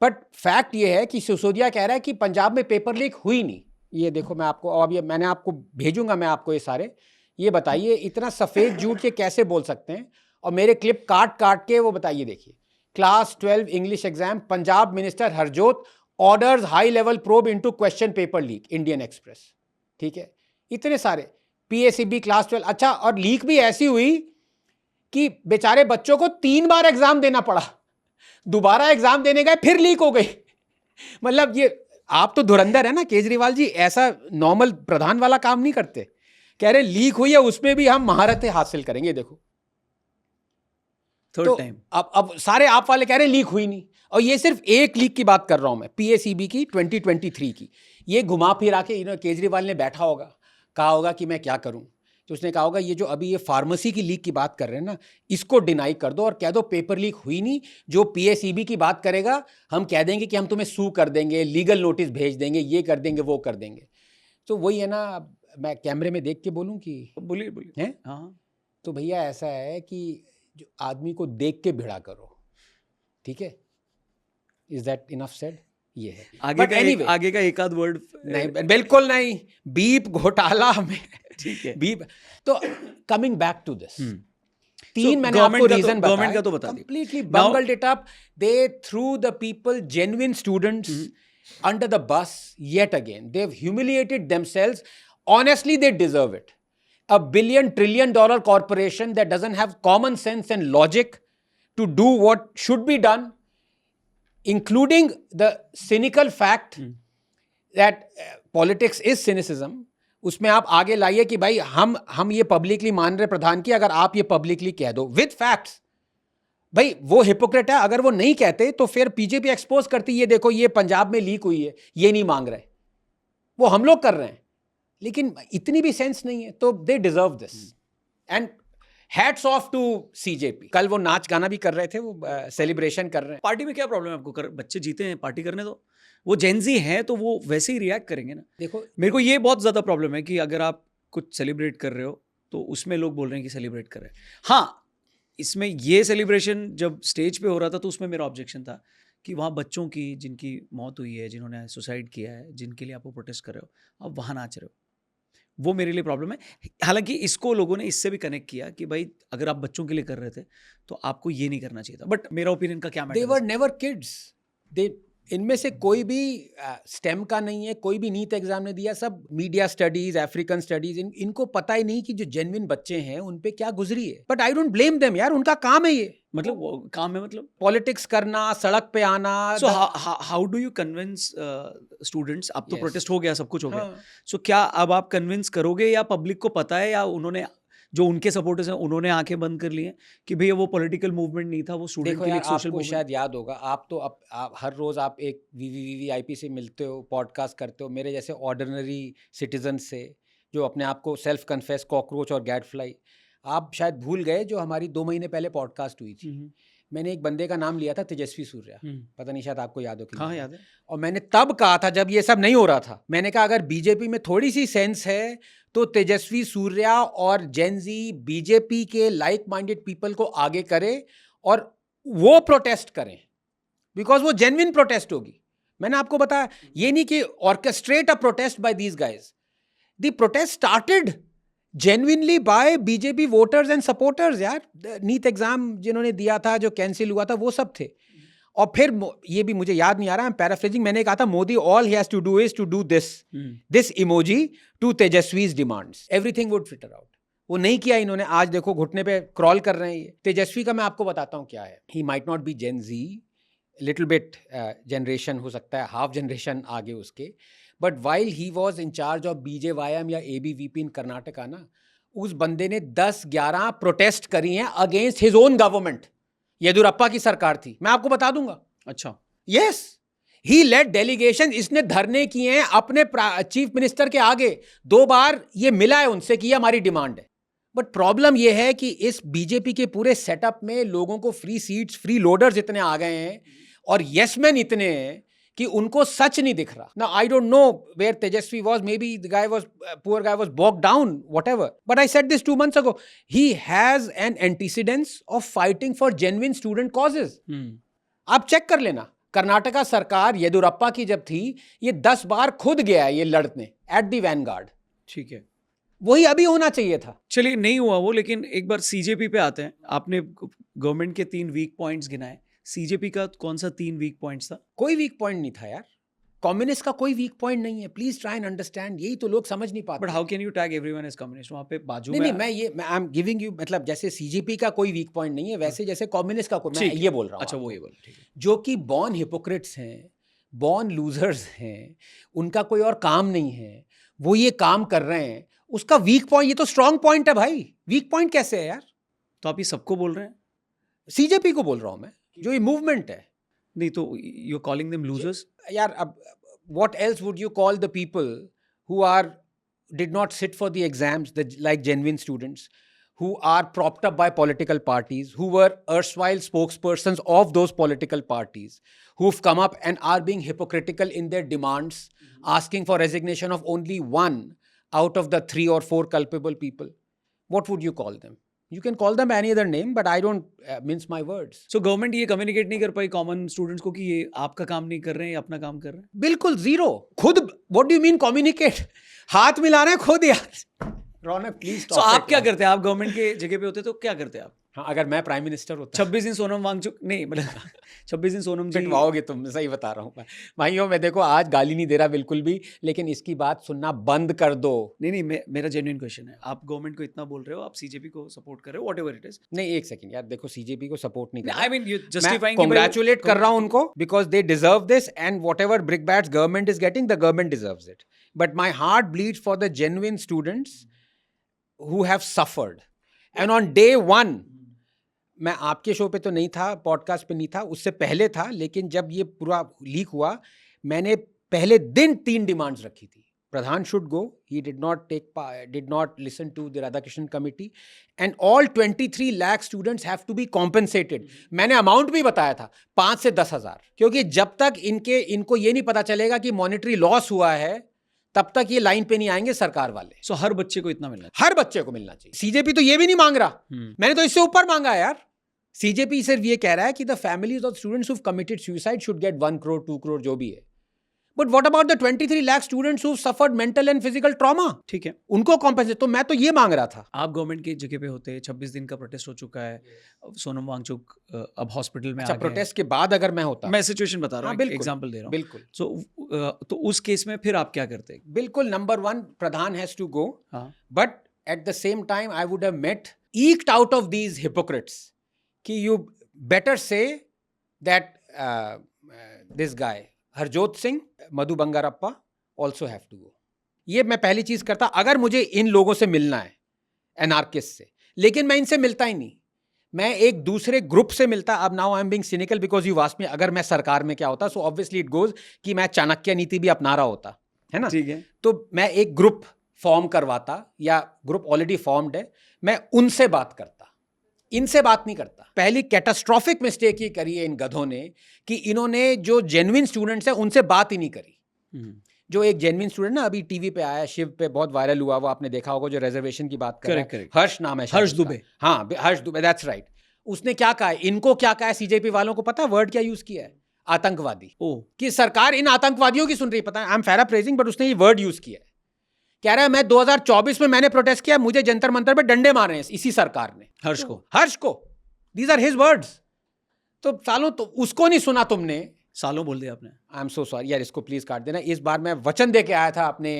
But fact ये है कि सिसोदिया कह रहा है कि पंजाब में पेपर लीक हुई नहीं। ये देखो, मैं आपको अब ये मैंने आपको भेजूंगा, मैं आपको ये सारे, ये बताइए इतना सफ़ेद झूठ के कैसे बोल सकते हैं? और मेरे क्लिप काट के वो बताइए। देखिए, class 12 English exam, Punjab minister Harjot orders high level probe into question paper leak, Indian express, ठीक है। इतने सारे PACB क्लास 12। अच्छा, और लीक भी ऐसी हुई कि बेचारे बच्चों को 3 बार एग्जाम देना पड़ा, दोबारा एग्जाम देने गए फिर लीक हो गई। मतलब ये आप तो धुरंधर है ना केजरीवाल जी, ऐसा नॉर्मल प्रधान वाला काम नहीं करते। कह रहे लीक हुई है, उसमें भी हम महारतें हासिल करेंगे। देखो थर्ड तो टाइम अब सारे आप वाले कह रहे हैं लीक हुई नहीं, और ये सिर्फ एक लीक की बात कर रहा हूं मैं, पीएसीबी की 2023 की। ये घुमा फिरा के केजरीवाल ने बैठा होगा, कहा होगा कि मैं क्या करूं, तो उसने कहा होगा ये जो अभी ये फार्मेसी की लीक की बात कर रहे हैं ना, इसको डिनाई कर दो और कह दो पेपर लीक हुई नहीं। जो पीएसीबी की बात करेगा हम कह देंगे कि हम तुम्हें सू कर देंगे, लीगल नोटिस भेज देंगे, ये कर देंगे, वो कर देंगे। तो वही है ना, मैं कैमरे में देख के बोलूं कि बोलिए बोलिए। हैं? हाँ तो भैया ऐसा है कि जो आदमी को देख के भिड़ा करो, ठीक है? Is that enough said? ये है। आगे But का anyway, आगे का एक आध वर्ड नहीं, बिल्कुल नहीं। बीप घोटाला में ठीक है। बीप। तो coming back to this, So, तीन मैंने government आपको का तो- रीजन government का तो बता दिया। Completely Now- bungled it up. They threw the people, genuine students under the bus yet again. They've humiliated themselves. Honestly, they deserve it. A $1 trillion corporation that doesn't have common sense and logic to do what should be done, including the cynical fact that politics is cynicism. उसमें आप आगे लाइए कि भाई हम ये publicly मान रहे प्रधान की, अगर आप ये पब्लिकली कह दो विद फैक्ट्स, भाई वो हिपोक्रेट है। अगर वो नहीं कहते तो फिर बीजेपी एक्सपोज करती, ये देखो ये पंजाब में लीक हुई है, ये नहीं मांग रहे, वो हम लोग कर रहे हैं। लेकिन इतनी भी सेंस नहीं है, तो they deserve this. And hats off to CJP. कल वो नाच गाना भी कर रहे थे, वो सेलिब्रेशन कर रहे हैं। पार्टी में क्या प्रॉब्लम है आपको? बच्चे जीते हैं, पार्टी करने दो। वो जेनजी हैं तो वो वैसे ही रिएक्ट करेंगे ना। देखो मेरे को ये बहुत ज़्यादा प्रॉब्लम है कि अगर आप कुछ सेलिब्रेट कर रहे हो तो उसमें लोग बोल रहे हैं कि सेलिब्रेट कर रहे हैं। हाँ, इसमें ये सेलिब्रेशन जब स्टेज पे हो रहा था तो उसमें मेरा ऑब्जेक्शन था कि वहाँ बच्चों की जिनकी मौत हुई है, जिन्होंने सुसाइड किया है, जिनके लिए आप वो प्रोटेस्ट कर रहे हो, आप वहाँ नाच रहे हो, वो मेरे लिए प्रॉब्लम है। हालांकि इसको लोगों ने इससे भी कनेक्ट किया कि भाई अगर आप बच्चों के लिए कर रहे थे तो आपको ये नहीं करना चाहिए था। बट मेरा ओपिनियन का क्या they matter were never kids. दे इनमें से कोई भी स्टेम का नहीं है, कोई भी नीट एग्जाम ने दिया, सब मीडिया स्टडीज, अफ्रीकन स्टडीज, इनको पता ही नहीं कि जो जेन्युइन बच्चे हैं उन पे क्या गुजरी है। But I don't blame them यार, उनका काम है ये, मतलब वो काम है, मतलब पॉलिटिक्स करना, सड़क पे आना। सो how do you convince students? अब तो Yes. प्रोटेस्ट हो गया, सब कुछ हो गया। हाँ। सो क्या अब आप कन्विंस करोगे या पब्लिक को पता है, या उन्होंने जो उनके सपोर्टर्स हैं उन्होंने आंखें बंद कर ली हैं कि भैया वो पॉलिटिकल मूवमेंट नहीं था, वो स्टूडेंट देखो के लिए यार, एक सोशल आपको मूवमेंट। शायद याद होगा, आप तो आप हर रोज आप एक वीवीआईपी से मिलते हो, पॉडकास्ट करते हो, मेरे जैसे ऑर्डिनरी सिटीजन से जो अपने आप को सेल्फ कन्फेस कॉकरोच और गैडफ्लाई। आप शायद भूल गए जो हमारी 2 महीने पहले पॉडकास्ट हुई थी, मैंने एक बंदे का नाम लिया था, तेजस्वी सूर्या। पता नहीं शायद आपको याद हो कि हाँ नहीं। याद है। और मैंने तब कहा था जब ये सब नहीं हो रहा था, मैंने कहा अगर बीजेपी में थोड़ी सी सेंस है तो तेजस्वी सूर्या और जेनजी बीजेपी के लाइक माइंडेड पीपल को आगे करे और वो प्रोटेस्ट करें, बिकॉज वो जेन्युइन प्रोटेस्ट होगी। मैंने आपको बताया, ये नहीं कि orchestrate a protest by these guys. The protest started genuinely by BJP voters and supporters. यार नीट एग्जाम जिन्होंने दिया था, जो कैंसिल हुआ था, वो सब थे। और फिर ये भी मुझे याद नहीं आ रहा, पैराफ्रेजिंग, मैंने कहा था Modi all he has to do is to do this emoji to Tejasvi's demands, everything would filter out. वो नहीं किया इन्होंने। आज देखो घुटने पे क्रॉल कर रहे हैं ये। तेजस्वी का मैं आपको बताता हूँ क्या है। He might not be Gen Z, little bit generation हो सकता है, हाफ जनरेशन आगे उसके, but while he was in charge of BJYM या एबीवीपी इन कर्नाटका ना, उस बंदे ने 10-11 प्रोटेस्ट करी हैं against his own government. Yediyurappa की सरकार थी, मैं आपको बता दूंगा। अच्छा, यस, ही लेड डेलीगेशन। इसने धरने किए हैं अपने चीफ मिनिस्टर के आगे 2 बार। ये मिला है उनसे कि ये हमारी डिमांड है। बट प्रॉब्लम ये है कि इस बीजेपी के पूरे सेटअप में लोगों को फ्री सीट्स, फ्री लोडर्स इतने आ गए हैं और यसमैन इतने हैं कि उनको सच नहीं दिख रहा। Now I don't know where Tejasvi was. Maybe the guy was, poor guy was bogged down, whatever. But I said this 2 months ago. He has an antecedents of fighting for genuine student causes. आप check कर लेना, कर्नाटका सरकार येदुरप्पा की जब थी, ये 10 बार खुद गया है ये लड़ने एट दी वैनगार्ड। ठीक है, वही अभी होना चाहिए था। चलिए नहीं हुआ वो, लेकिन एक बार सीजेपी पे आते हैं। आपने गवर्नमेंट के 3 वीक पॉइंट्स गिनाए, सीजेपी का कौन सा 3 वीक पॉइंट्स था? कोई वीक पॉइंट नहीं था यार, कम्युनिस्ट का कोई वीक पॉइंट नहीं है। प्लीज ट्राई एंड अंडरस्टैंड, यही तो लोग समझ नहीं पाते। But how can you tag everyone as communist? वहां पे बाजू नहीं में नहीं, मैं आई एम गिविंग यू, मतलब जैसे सीजेपी का कोई वीक पॉइंट नहीं है, वैसे जैसे कम्युनिस्ट का कोई, मैं ठीक, ये बोल रहा हूँ। अच्छा वो ये बोल, ठीक है। जो कि बॉर्न हिपोक्रेट्स हैं, बॉर्न लूजर्स हैं, उनका कोई और काम नहीं है, वो ये काम कर रहे हैं, उसका वीक पॉइंट, ये तो स्ट्रांग पॉइंट है भाई। वीक पॉइंट कैसे है यार? तो आप ये सबको बोल रहे हैं? सीजेपी को बोल रहा हूं मैं, जो ये मूवमेंट है। नहीं तो यू कॉलिंग देम लूजर्स? यार अब what else would you call the people who did not sit for the exams, like genuine students, who are propped up by political parties, who were erstwhile spokespersons of those political parties, who've come up and are being hypocritical in their demands, asking for resignation of only one out of the 3 or 4 culpable people? What would you call them? You can call them any other name, but I don't mince my words. So government ये communicate नहीं कर pi common students को कि ये आपका काम नहीं कर रहे हैं, ये अपना काम कर रहे हैं? बिल्कुल जीरो। खुद what do you mean communicate? हाथ मिला रहे हैं खुद यार। रौनक प्लीज। सो आप क्या करते हैं? आप गवर्नमेंट के जगह पे होते तो क्या करते हैं आप? हाँ, अगर मैं प्राइम मिनिस्टर होता। 26 दिन सोनम वांगचुक नहीं, मतलब 26 दिन सोनम जी पिटवाओगे तुम, सही बता रहा हूँ भाइयों। मैं देखो आज गाली नहीं दे रहा बिल्कुल भी, लेकिन इसकी बात सुनना बंद कर दो। नहीं, मेरा जेन्युइन क्वेश्चन है, आप गवर्नमेंट को इतना बोल रहे हो, आप सीजेपी को सपोर्ट कर रहे हो, व्हाटएवर इट इज। नहीं, एक सेकंड यार, देखो सीजेपी को सपोर्ट नहीं कर रहा। I mean you justifying, congratulate कर रहा हूँ उनको, because they deserve this, and whatever brickbats government is getting, the government deserves it. But my heart bleeds for the genuine students who have suffered, and on day one, मैं आपके show पे तो नहीं था, पॉडकास्ट पे नहीं था, उससे पहले था, लेकिन जब ये पूरा लीक हुआ, मैंने पहले दिन 3 डिमांड्स रखी थी। Pradhan should go, he did not listen to the Radhakrishnan committee, and all 23 lakh students have to be compensated. मैंने अमाउंट भी बताया था 5 से 10 हज़ार, क्योंकि जब तक इनको ये नहीं पता चलेगा कि मॉनेटरी लॉस हुआ है, तब तक ये लाइन पे नहीं आएंगे सरकार वाले। सो हर बच्चे को इतना मिलना चाहिए? हर बच्चे को मिलना चाहिए। सीजेपी तो ये भी नहीं मांग रहा, मैंने तो इससे ऊपर मांगा है यार। सीजेपी सिर्फ ये कह रहा है कि the families of students who committed suicide should get 1 crore 2 crore जो भी है। But what about the 23 lakh students who suffered mental and physical trauma? ठीक है, उनको कॉम्पेंसेट। तो मैं तो ये मांग रहा था। आप गवर्नमेंट की जगह पे होते, 26 दिन का प्रोटेस्ट हो चुका है, सोनम वांगचुक अब हॉस्पिटल में आ गए। प्रोटेस्ट के बाद अगर मैं होता, मैं सिचुएशन बता रहा हूँ, एग्जांपल दे रहा हूँ। बिल्कुल। सो तो उस केस में फिर आप क्या करते? बिल्कुल, number 1 Pradhan has to go, but at the same time I would have met eked out of these hypocrites कि you better say that this guy Harjot Singh, Madhu Bangarappa also have to go। ये मैं पहली चीज करता अगर मुझे इन लोगों से मिलना है, एनार्किस्ट से। लेकिन मैं इनसे मिलता ही नहीं, मैं एक दूसरे ग्रुप से मिलता। अब now I am being cynical because you asked me, अगर मैं सरकार में क्या होता, सो ऑब्वियसली इट गोज कि मैं चाणक्य नीति भी अपना रहा होता, है ना? ठीक है। तो मैं एक ग्रुप फॉर्म करवाता, या ग्रुप ऑलरेडी फॉर्म्ड है, मैं उनसे बात करता, इनसे बात नहीं करता। पहली कैटास्ट्रोफिक मिस्टेक ये करी है इन गधों ने कि इन्होंने जो जेन्युइन स्टूडेंट्स हैं उनसे बात ही नहीं करी। जो एक जेन्युइन स्टूडेंट ना अभी टीवी पे आया, शिव पे बहुत वायरल हुआ, वो आपने देखा होगा, जो रिजर्वेशन की बात कर रहा है, हर्ष नाम है, हर्ष दुबे। हाँ, हर्ष दुबे, दैट्स राइट। उसने क्या कहा है, इनको क्या कहा है, सीजेपी वालों को पता है वर्ड क्या यूज किया है? आतंकवादी। कि सरकार इन आतंकवादियों की सुन रही, पता है, आई एम पैराफ्रेजिंग, बट उसने ये वर्ड यूज किया है। कह रहा है मैं 2024 में मैंने प्रोटेस्ट किया, मुझे जंतर मंतर पे डंडे मारे हैं इसी सरकार ने, हर्ष को। These are his words. तो सालों तो उसको नहीं सुना तुमने, सालों बोल दिया आपने। आई एम सो सॉरी यार, इसको प्लीज काट देना। इस बार मैं वचन दे के आया था अपने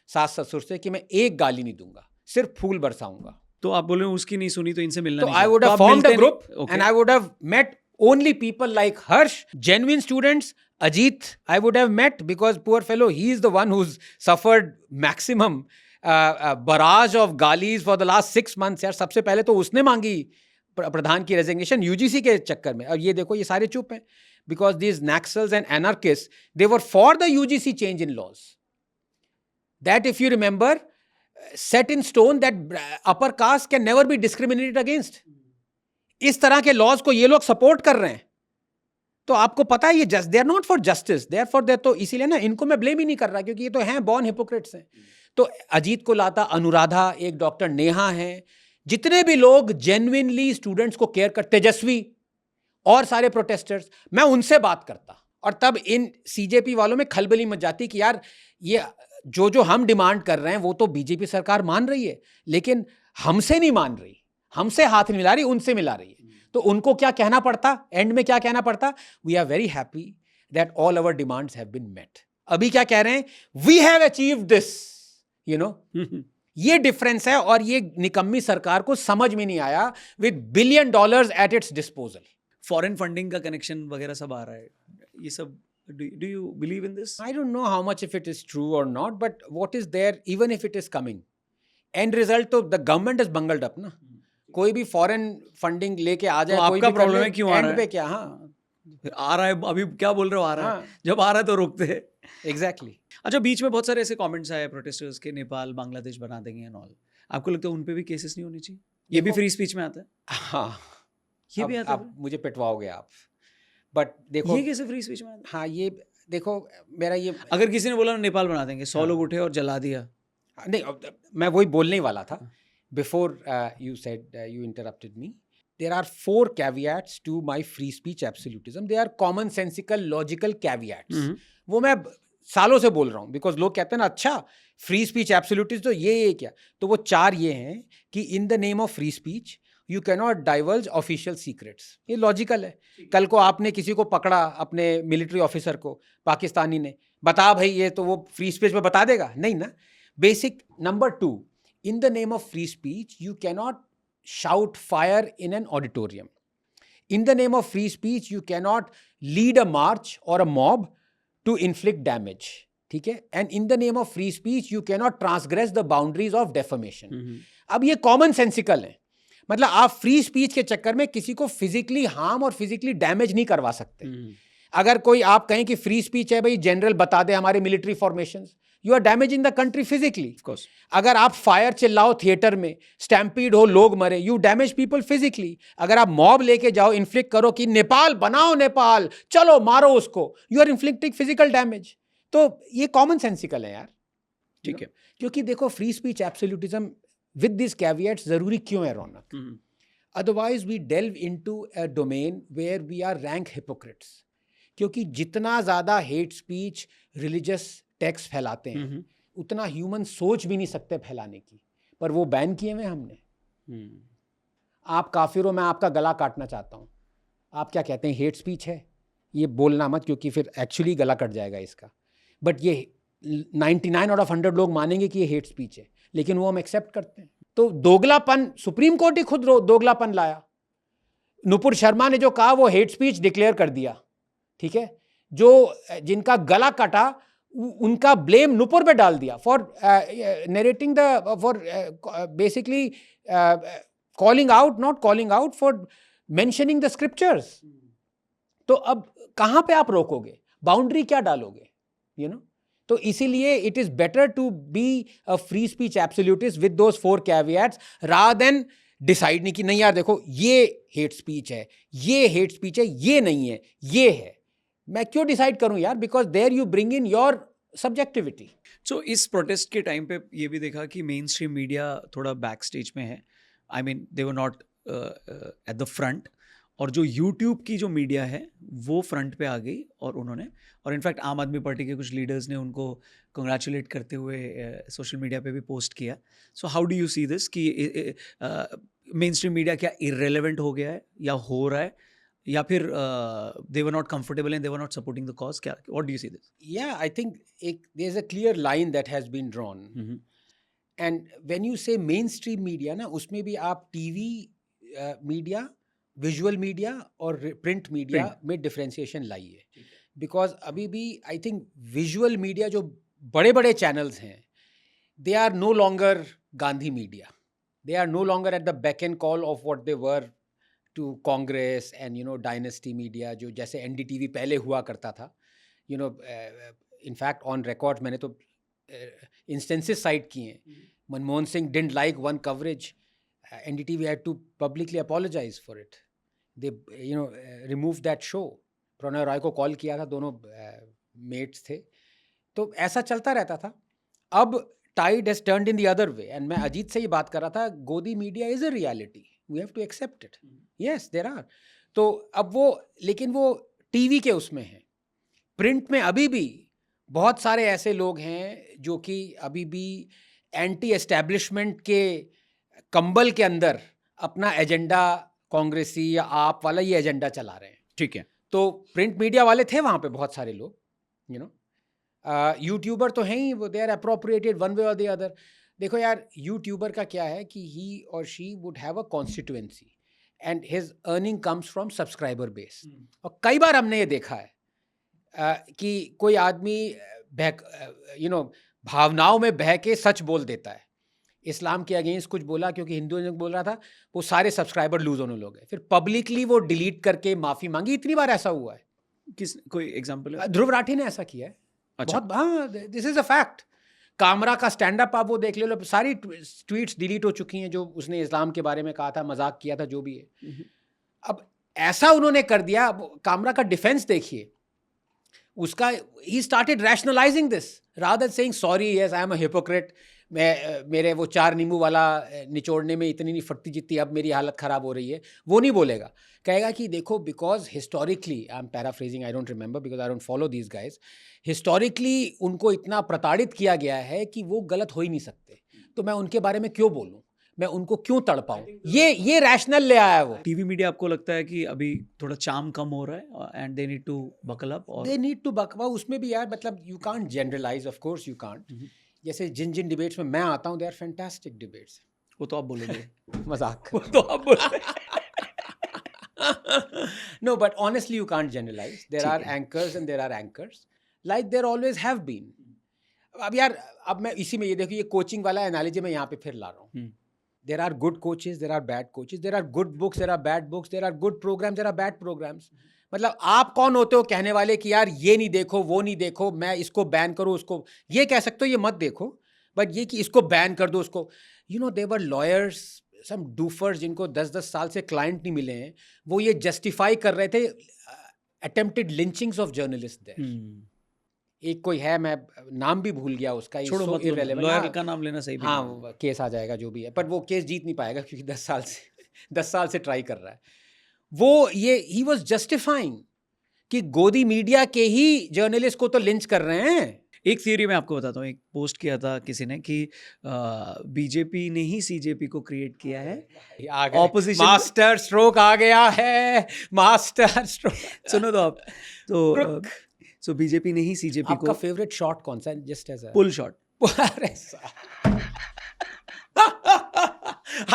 सास ससुर से कि मैं एक गाली नहीं दूंगा, सिर्फ फूल बरसाऊंगा। तो आप बोले उसकी नहीं सुनी तो इनसे मिलना तो I would have formed a group and I would have met only people like Harsh, genuine students. Ajit, I would have met, because poor fellow, he is the one who's suffered maximum barrage of galis for the last 6 months. यार सबसे पहले तो उसने मांगी प्रधान की resignation UGC के चक्कर में। अब ये देखो, ये सारे चुप हैं, because these Naxals and anarchists, they were for the UGC change in laws. That, if you remember, set in stone that upper caste can never be discriminated against. इस तरह के लॉज को ये लोग सपोर्ट कर रहे हैं। तो आपको पता है ये just, they are not for justice, they are for their. तो इसीलिए ना इनको मैं ब्लेम ही नहीं कर रहा, क्योंकि ये तो हैं बॉर्न हिपोक्रेट्स हैं। तो अजीत को लाता, अनुराधा, एक डॉक्टर नेहा है, जितने भी लोग जेन्युइनली स्टूडेंट्स को केयर करते, तेजस्वी और सारे प्रोटेस्टर्स, मैं उनसे बात करता। और तब इन सीजेपी वालों में खलबली मच जाती कि यार ये जो हम डिमांड कर रहे हैं वो तो बीजेपी सरकार मान रही है, लेकिन हमसे नहीं मान रही, हमसे हाथ नहीं मिला रही, उनसे मिला रही है। तो उनको क्या कहना पड़ता, एंड में क्या कहना पड़ता? We are very happy that all our demands have been met. अभी क्या कह रहे हैं? We have achieved this, you know. ये डिफरेंस है, और ये निकम्मी सरकार को समझ में नहीं आया, with $1 billion at its disposal. Foreign funding का कनेक्शन वगैरह सब आ रहा है, ये सब Do you believe in this? I don't know how much if it is true or not, but what is there, even if it is coming, end result तो the government is bungled up ना. कोई भी foreign funding लेके आ जाए, तो कोई आपका भी कर प्रॉब्लम ले, है क्यों आ end रहा है? पे क्या, हाँ, आ रहा है, अभी क्या बोल रहे हो, आ रहा है? हाँ. जब आ रहा है तो रोकते हैं. exactly. अच्छा, बीच में बहुत सारे ऐसे कमेंट्स आए प्रोटेस्टर्स के, नेपाल बांग्लादेश बना देंगे एंड ऑल. आपको लगता है उन पे भी केसेस नहीं होनी चाहिए? ये भी देखो- फ्री स्पीच में आता है? हाँ, ये भी आता है? अब मुझे पिटवाओगे आप, बट देखो, ये कैसे फ्री स्पीच में आता है? हाँ, ये देखो, मेरा ये अगर किसी ने बोला नेपाल बना देंगे, 100 लोग उठे और जला दिया. नहीं, मैं वही बोलने ही वाला था. Before you said, you interrupted me. There are 4 caveats to my free speech absolutism. They are common sensical logical caveats. वो मैं सालों से बोल रहा हूँ, बिकॉज लोग कहते हैं ना, अच्छा फ्री स्पीच एब्सोल्यूटिज्म तो ये क्या, तो वो 4 ये हैं कि in the name of free speech you cannot diverge official secrets. ये लॉजिकल है. कल को आपने किसी को पकड़ा, अपने मिलिट्री ऑफिसर को, पाकिस्तानी ने, बता भाई ये, तो वो फ्री स्पीच में बता देगा? नहीं ना. Basic. Number 2, in the name of free speech you cannot shout fire in an auditorium. In the name of free speech, you cannot lead a march or a mob to inflict damage. ठीक है? And in the name of free speech, you cannot transgress the boundaries of defamation. अब ये common sensical है. मतलब आप free speech के चक्कर में किसी को फिजिकली हार्म और फिजिकली डैमेज नहीं करवा सकते. अगर कोई आप कहें कि फ्री स्पीच है भाई, जनरल बता दे हमारे military formations, you are damaging the country physically. अगर आप फायर चिल्लाओ थिएटर में, स्टैम्पीड हो, लोग मरे, यू डैमेज पीपल फिजिकली. अगर आप मॉब लेके जाओ, इन्फ्लिक्ट करो कि नेपाल बनाओ, नेपाल चलो मारो उसको, you are inflicting physical damage. तो ये कॉमन सेंसिकल है यार. ठीक है. क्योंकि देखो, free speech absolutism with this caveats जरूरी क्यों है Raunak? Otherwise we delve into a domain where we are rank hypocrites. क्योंकि जितना ज़्यादा हेट स्पीच, रिलीजियस टेक्स्ट फैलाते हैं, उतना ह्यूमन सोच भी नहीं सकते फैलाने की, पर वो बैन किए हुए हमने. आप काफिर हो, मैं आपका गला काटना चाहता हूँ, आप क्या कहते हैं, हेट स्पीच है? ये बोलना मत, क्योंकि फिर एक्चुअली गला कट जाएगा इसका. बट ये 99 आउट ऑफ 100 लोग मानेंगे कि ये हेट स्पीच है, लेकिन वो हम एक्सेप्ट करते हैं. तो दोगलापन, सुप्रीम कोर्ट ही खुद दोगलापन लाया. नुपुर शर्मा ने जो कहा वो हेट स्पीच डिक्लेयर कर दिया. ठीक है? जो जिनका गला कटा उनका ब्लेम नुपुर पे डाल दिया for narrating the, for basically calling out, not calling out, for mentioning the scriptures. तो अब कहाँ पे आप रोकोगे? बाउंड्री क्या डालोगे? You know. तो इसीलिए it is better to be a free speech absolutist with those 4 caveats rather than decide नहीं कि नहीं यार देखो ये हेट स्पीच है, ये हेट स्पीच है, ये नहीं है, ये है. मैं क्यों डिसाइड करूं यार? Because there you bring in your subjectivity. So इस प्रोटेस्ट के टाइम पे ये भी देखा कि मेन स्ट्रीम मीडिया थोड़ा बैक स्टेज में है. I mean they were not at the front, और जो यूट्यूब की जो मीडिया है वो फ्रंट पे आ गई, और उन्होंने, और इनफैक्ट आम आदमी पार्टी के कुछ लीडर्स ने उनको कंग्रेचुलेट करते हुए सोशल मीडिया पे भी पोस्ट किया. So how do you see this कि मेन स्ट्रीम मीडिया क्या इररेलेवेंट हो गया है, या हो रहा है, या फिर they were not comfortable and they were not supporting the cause? क्या, what do you see this? या आई थिंक एक there is a clear line that has been drawn. And when you say mainstream media ना, उसमें भी आप TV media, visual media और print media में differentiation लाइए. बिकॉज अभी भी आई थिंक विजुअल मीडिया जो बड़े बड़े चैनल्स हैं, they are no longer Gandhi media. They are no longer at the back and call of what they were to Congress and dynasty media, जो जैसे एनडीटीवी पहले हुआ करता था. इनफैक्ट ऑन रिकॉर्ड मैंने तो इंस्टेंसेस साइट किए हैं. Manmohan Singh didn't like one coverage, NDTV had to publicly apologise for it. They remove that show. Prannoy Roy को कॉल किया था, दोनों मेट्स थे. तो ऐसा चलता रहता था. अब tide has turned in the other way. And मैं अजीत से ही बात कर रहा था, Godi media is a reality, we have to accept it. Yes there are. तो अब वो, लेकिन वो टीवी के उसमें है. प्रिंट में अभी भी बहुत सारे ऐसे लोग हैं जो कि अभी भी एंटी एस्टैब्लिशमेंट के कंबल के अंदर अपना एजेंडा, कांग्रेसी या आप वाला ये एजेंडा चला रहे हैं. ठीक है. तो प्रिंट मीडिया वाले थे वहाँ पे बहुत सारे लोग, यूट्यूबर तो हैं ही, वो they are appropriated one way और द अदर. देखो यार, यूट्यूबर का क्या है कि ही और she would have a constituency and his earning comes from subscriber base. और कई बार हमने ये देखा है, कि कोई आदमी भावनाओं में बह के सच बोल देता है, इस्लाम के अगेंस्ट कुछ बोला क्योंकि हिंदुइज्म बोल रहा था, वो सारे सब्सक्राइबर लूज होने लगे, फिर पब्लिकली वो डिलीट करके माफी मांगी। इतनी बार ऐसा हुआ है। किस कोई एग्जांपल है? ध्रुव राठी ने ऐसा किया है। अच्छा। बहुत, हाँ, this is a fact. Kamra का स्टैंड अप आप वो देख लो, सारी ट्वीट्स डिलीट हो चुकी हैं जो उसने इस्लाम के बारे में कहा था, मजाक किया था, जो भी है। अब ऐसा उन्होंने कर दिया। कामरा का डिफेंस देखिए उसका, he started rationalising this rather saying sorry yes I am a hypocrite, मेरे वो 4 नींबू वाला निचोड़ने में इतनी नहीं फटती जितनी अब मेरी हालत ख़राब हो रही है। वो नहीं बोलेगा, कहेगा कि देखो because historically, I am paraphrasing, I don't remember because I don't follow these guys, historically उनको इतना प्रताड़ित किया गया है कि वो गलत हो ही नहीं सकते, तो मैं उनके बारे में क्यों बोलूँ, मैं उनको क्यों तड़पाऊं। ये रैशनल ले आया है वो। टीवी मीडिया आपको लगता है कि अभी थोड़ा चार्म कम हो रहा है and they need to buckle up? और दे नीड टू बकल, उसमें भी यार मतलब you can't generalise, of course you can't. जैसे जिन डिबेट्स में मैं आता हूँ, दे आर फैंटास्टिक डिबेट्स। वो तो आप बोलोगे। मजाक। वो तो आप बोलोगे। No, but honestly you can't generalize. There are anchors and there are anchors, like there always have been. अब यार, अब मैं इसी में ये देखो, ये कोचिंग वाला एनालॉजी मैं यहाँ पे फिर ला रहा हूँ। There are good coaches, there are bad coaches, there are good books, there are bad books, there are good programs, there are bad programs. मतलब आप कौन होते हो कहने वाले कि यार ये नहीं देखो, वो नहीं देखो, मैं इसको बैन करूँ, उसको ये कह सकते हो, ये मत देखो, बट ये कि इसको बैन कर दो, उसको, you know, there were lawyers, some doofers जिनको 10-10 साल से क्लाइंट नहीं मिले हैं, वो ये जस्टिफाई कर रहे थे attempted lynchings of journalist there. एक कोई है, मैं नाम भी भूल गया उसका, छोड़ो, मतलब लॉयर का नाम लेना सही भी हाँ, नहीं है। केस आ जाएगा जो भी है, पर वो केस जीत नहीं पाएगा क्योंकि 10 साल से ट्राई कर रहा है वो। ये ही वाज जस्टिफाइंग कि गोदी मीडिया के ही जर्नलिस्ट को तो लिंच कर रहे हैं। एक थियरी मैं आपको बताता हूँ, एक पोस्ट किया था किसी ने कि बीजेपी ने ही सीजेपी को क्रिएट किया है। ऑपोजिशन मास्टर स्ट्रोक आ गया है, मास्टर स्ट्रोक। सुनो तो आप, तो बीजेपी ने ही सीजेपी को। आपका फेवरेट शॉट कौन सा है? Just as a pull shot. अरे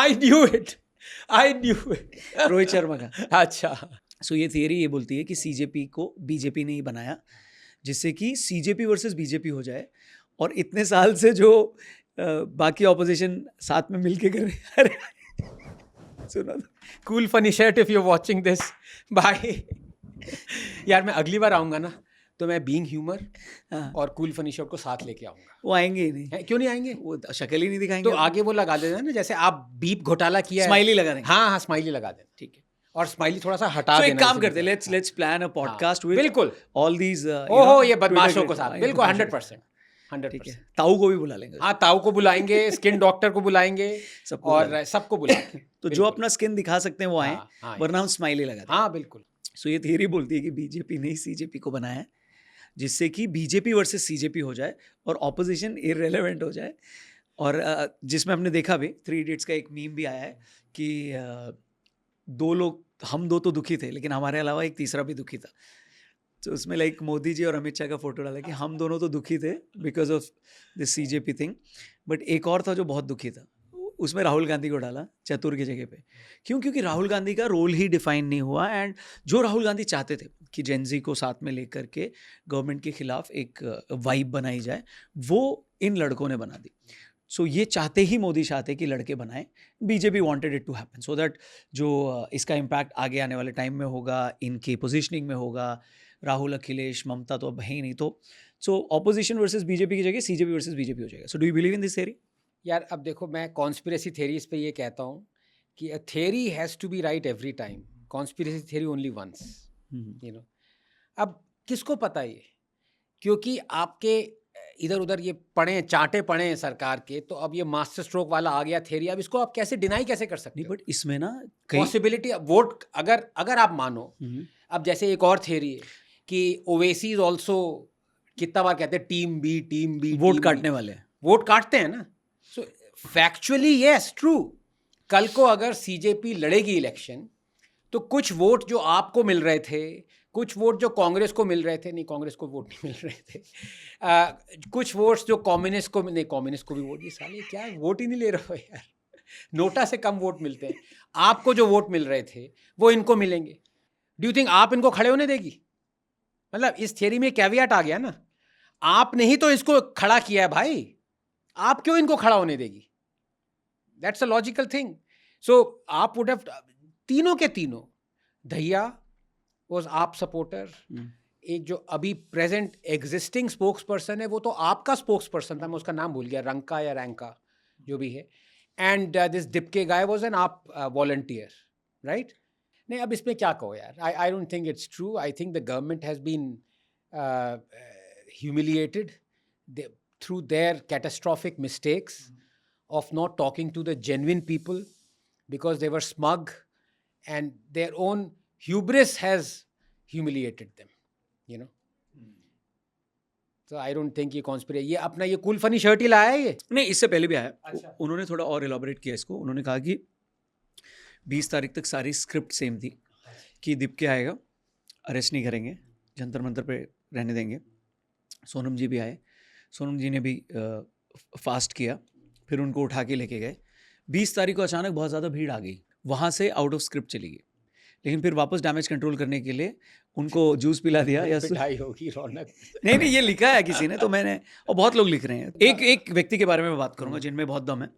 I knew it. Rohit Sharma का। अच्छा, सो ये थियरी ये बोलती है कि सीजेपी को बीजेपी ने ही बनाया जिससे कि सीजेपी वर्सेस बीजेपी हो जाए, और इतने साल से जो बाकी ऑपोजिशन साथ में मिलके कर रहे हैं। सुनो, cool funny shirt if you are watching this, bye. यार मैं अगली बार आऊंगा ना, तो मैं बीइंग ह्यूमर और कूल फनी शर्ट को साथ लेके आऊंगा। वो आएंगे ही नहीं। क्यों नहीं आएंगे? वो शक्ल ही नहीं दिखाएंगे। तो आगे वो लगा देना ना, जैसे आप बीप घोटाला किया है, स्माइली लगा देंगे। हाँ, स्माइली लगा देना, ठीक है। और स्माइली थोड़ा सा हटा देना। एक काम करते हैं, let's plan a podcast with बिल्कुल ऑल दीज ओहो, ये बदमाशों को साथ, बिल्कुल 100%। ठीक है, ताऊ को भी बुला लेंगे। हाँ, ताऊ को बुलाएंगे, स्किन डॉक्टर को बुलाएंगे, और सबको बुलाएंगे। तो जो अपना स्किन दिखा सकते हैं वो आए, वरना हम स्माइली लगा दें। हाँ बिल्कुल। सो ये थियरी बोलती है कि बीजेपी ने ही सीजेपी को बनाया है जिससे कि बीजेपी वर्सेस सीजेपी हो जाए और ऑपोजिशन इररिलेवेंट हो जाए। और जिसमें हमने देखा भी, 3 इडियट्स का एक मीम भी आया है कि हम दो तो दुखी थे, लेकिन हमारे अलावा एक तीसरा भी दुखी था। तो उसमें लाइक मोदी जी और अमित शाह का फोटो डाला कि हम दोनों तो दुखी थे because of this CJP thing, but एक और था जो बहुत दुखी था, उसमें राहुल गांधी को डाला चतुर की जगह पे। क्योंकि राहुल गांधी का रोल ही डिफाइन नहीं हुआ, एंड जो राहुल गांधी चाहते थे कि जेनजी को साथ में लेकर के गवर्नमेंट के खिलाफ एक वाइब बनाई जाए, वो इन लड़कों ने बना दी। सो ये चाहते ही मोदी चाहते कि लड़के बनाएं, BJP wanted it to happen so that जो इसका इम्पैक्ट आगे आने वाले टाइम में होगा, इनके पोजीशनिंग में होगा। राहुल, अखिलेश, ममता तो अब है ही नहीं, तो सो ऑपोजिशन वर्सेस बीजेपी की जगह सीजेपी वर्सेस बीजेपी हो जाएगा। सो do you believe in this theory? यार अब देखो, मैं कॉन्स्पिरेसी थेरीज पे ये कहता हूँ कि a theory has to be right every time, conspiracy theory only once, you know. अब किसको पता ये, क्योंकि आपके इधर उधर ये चांटे पड़े हैं सरकार के, तो अब ये मास्टर स्ट्रोक वाला आ गया थेरी, अब इसको आप कैसे डिनाई कैसे कर सकते नहीं, हो? बट इसमें ना पॉसिबिलिटी, वोट अगर आप मानो, अब जैसे एक और थेरी है कि ओवैसी ऑल्सो, कितना बार कहते हैं टीम बी वोट काटने वाले हैं, वोट काटते हैं ना। सो फैक्चुअली यस ट्रू, कल को अगर सीजेपी लड़ेगी इलेक्शन, तो कुछ वोट जो आपको मिल रहे थे, कुछ वोट जो कांग्रेस को मिल रहे थे, नहीं कांग्रेस को वोट नहीं मिल रहे थे, कुछ वोट्स जो कम्युनिस्ट को, नहीं कम्युनिस्ट को भी वोट, ये साले क्या वोट ही नहीं ले रहे हो यार, नोटा से कम वोट मिलते हैं। आपको जो वोट मिल रहे थे वो इनको मिलेंगे। डू यू थिंक आप इनको खड़े होने देगी? मतलब इस थियरी में कैवियट आ गया ना, आपने ही तो इसको खड़ा किया है भाई, आप क्यों इनको खड़ा होने देगी? That's a logical thing. So आप वुड हैव, तीनों के तीनों, दहिया वाज आप सपोर्टर, एक जो अभी प्रेजेंट एग्जिस्टिंग स्पोक्स पर्सन है वो तो आपका स्पोक्स पर्सन था, मैं उसका नाम भूल गया, रंका या रैंका जो भी है, एंड दिस डिप्के guy was an AAP volunteer, right? नहीं, अब इसमें क्या कहो यार, I don't think it's true. I think the government has been humiliated through their catastrophic mistakes of not talking to the genuine people because they were smug, and their own hubris has humiliated them, you know. So I don't think ये conspiracy, ये अपना ये cool funny shirt ही लाया है ये. नहीं, इससे पहले भी आया. अच्छा. उन्होंने थोड़ा और एलाबोरेट किया इसको. उन्होंने कहा कि 20 तारीख तक सारी स्क्रिप्ट सेम थी कि दीपके आएगा, अरेस्ट नहीं करेंगे, जंतर मंतर पे रहने देंगे. सोनम जी भी आए, सोनम जी ने भी फास्ट किया, फिर उनको उठा के लेके गए. 20 तारीख को अचानक बहुत ज़्यादा भीड़ आ गई, वहाँ से आउट ऑफ स्क्रिप्ट चली गई, लेकिन फिर वापस डैमेज कंट्रोल करने के लिए उनको जूस पिला दिया या पिटाई होगी रौनक. नहीं, ये लिखा है किसी ने, तो मैंने, और बहुत लोग लिख रहे हैं. एक व्यक्ति के बारे में बात करूंगा जिनमें बहुत दम है.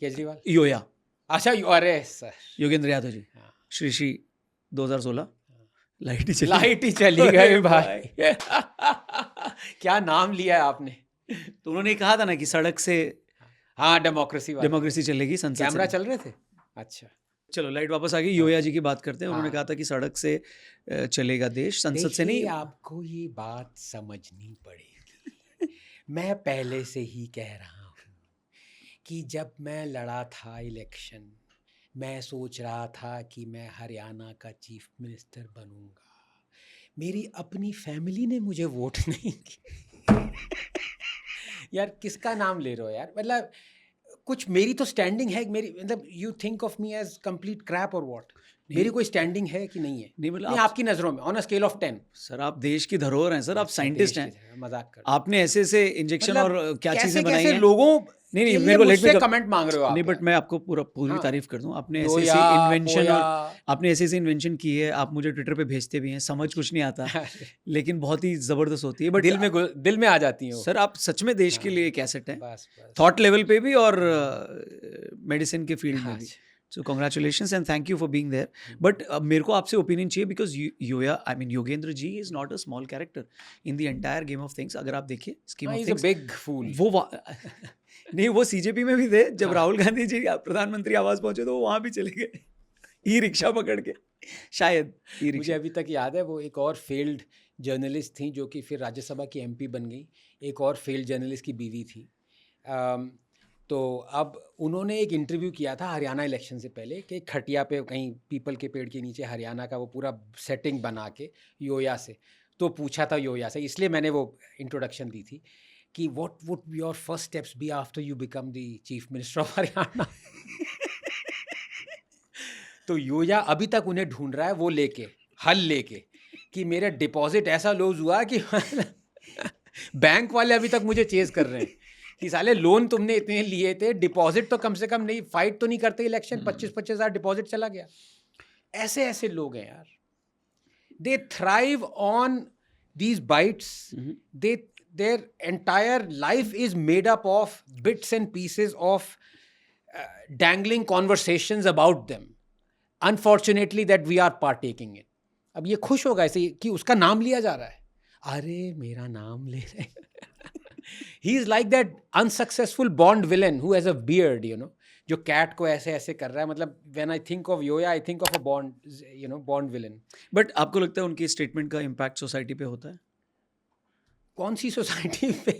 केजरीवाल. योया, अच्छा, अरे सर, योगेंद्र यादव जी. श्री 2016 लाइट ही चली गई भाई. क्या नाम लिया है आपने. तो उन्होंने कहा था ना कि सड़क से, हाँ, डेमोक्रेसी चलेगी, संसद कैमरा से. चल रहे थे. अच्छा, चलो लाइट वापस आ गई. योया जी की बात करते हैं. उन्होंने कहा था कि सड़क से चलेगा देश, संसद से नहीं. आपको ये बात समझनी पड़ेगी. मैं पहले से ही कह रहा हूँ कि जब मैं लड़ा था इलेक्शन, मैं सोच रहा था कि मैं हरियाणा का चीफ मिनिस्टर बनूंगा. मेरी अपनी फैमिली ने मुझे वोट नहीं की. यार किसका नाम ले रहे हो यार, मतलब कुछ मेरी तो स्टैंडिंग है, मेरी, मतलब you think of me as complete crap और व्हाट? मेरी कोई स्टैंडिंग है कि नहीं है? नहीं, मतलब नहीं, आपकी नज़रों में on a scale of 10. Sir आप देश की धरोहर हैं सर, आप साइंटिस्ट हैं. मजाक कर, आपने ऐसे इंजेक्शन और क्या चीजें बनाई हैं. लोगों नहीं, मेरे को लेट में कमेंट मांग रहे हो आप. नहीं, बट मैं आपको पूरी हाँ. तारीफ कर दूं. आपने तो ऐसे इन्वेंशन, और आपने ऐसे इन्वेंशन की है. आप मुझे ट्विटर पे भेजते भी हैं, समझ कुछ नहीं आता लेकिन बहुत ही जबरदस्त होती है. बट दिल में आ जाती है सर. आप सच में देश के लिए एक एसेट हैं, बस. थॉट लेवल पे भी और मेडिसिन के फील्ड में भी. So congratulations and thank you for being there. But मेरे को आपसे ओपिनियन चाहिए, because Yogendra ji is not a small character in the entire game of things. अगर आप देखिए scheme of things, big fool. वो नहीं, वो सीजेपी में भी थे. जब राहुल गांधी जी प्रधानमंत्री आवास पहुंचे तो वो वहां भी चले गए ई रिक्शा पकड़ के, शायद. मुझे अभी तक याद है वो एक और फेल्ड जर्नलिस्ट थी जो कि फिर राज्यसभा की एमपी बन गई. एक और फेल्ड जर्नलिस्ट की बीवी थी. तो अब उन्होंने एक इंटरव्यू किया था हरियाणा इलेक्शन से पहले कि खटिया पे कहीं पीपल के पेड़ के नीचे हरियाणा का वो पूरा सेटिंग बना के योया से. तो पूछा था योया से, इसलिए मैंने वो इंट्रोडक्शन दी थी कि what would your first steps be after you become the chief minister of Haryana. तो योया अभी तक उन्हें ढूंढ रहा है, वो लेके हल लेके कि मेरा डिपॉजिट ऐसा लूज हुआ कि बैंक वाले अभी तक मुझे चेज कर रहे हैं कि साले लोन तुमने इतने लिए थे, डिपॉजिट तो कम से कम नहीं, फाइट तो नहीं करते इलेक्शन, 25-25 हज़ार डिपॉजिट चला गया. ऐसे ऐसे लोग हैं यार. दे thrive on these bytes. their entire life is made up of bits and pieces of dangling conversations about them. Unfortunately that we are partaking in. अब ये खुश होगा ऐसे कि उसका नाम लिया जा रहा है. अरे मेरा नाम ले रहे हैं. He is like that unsuccessful Bond villain who has a beard, you know, जो कैट को ऐसे ऐसे कर रहा है. मतलब when I think of Yoya, I think of a Bond, you know, Bond villain. But आपको लगता है उनकी स्टेटमेंट का इम्पैक्ट सोसाइटी पे होता है? कौन सी सोसाइटी पे?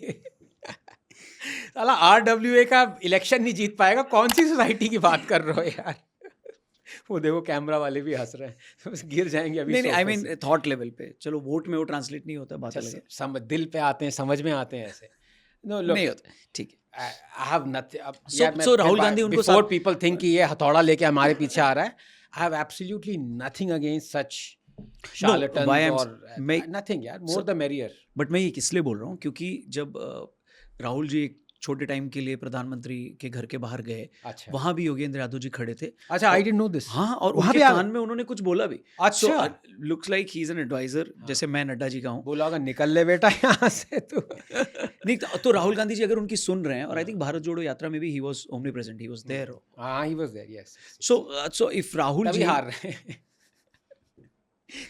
साला RWA का इलेक्शन नहीं जीत पाएगा, कौन सी सोसाइटी की बात कर रहे हो यार? वो देखो कैमरा वाले भी हंस रहे हैं, गिर जाएंगे अभी. नहीं, आई मीन थॉट लेवल पे. चलो वोट में वो ट्रांसलेट नहीं होता, बात अलग है. दिल पे आते हैं, समझ में आते हैं ऐसे. नो, नहीं होता. ठीक है. I have nothing. So Rahul Gandhi उनको बिफोर पीपल थिंक कि ये हथौड़ा लेके हमारे पीछे आ रहा है, I have absolutely nothing against such charlatans or nothing यार, more the merrier. बट मैं ये किस लिए बोल रहा हूँ, क्योंकि जब राहुल जी एक छोटे टाइम के लिए प्रधानमंत्री के घर के बाहर गए, अच्छा वहां भी योगेंद्र यादव जी खड़े थे। अच्छा, आई डिडंट नो दिस। हाँ, और वहाँ उनके भी आ कान गए? में उन्होंने कुछ बोला भी। अच्छा। Looks like he is an adviser, जैसे मैं नड्डा जी का हूँ। बोला होगा निकल ले बेटा यहाँ से तू। नहीं तो राहुल गांधी जी अगर उनकी सुन रहे हैं, और आई थिंक भारत जोड़ो यात्रा में भी he was omnipresent, he was there. हाँ, he was there, yes. So if Rahul तभी जी हार रहे हैं।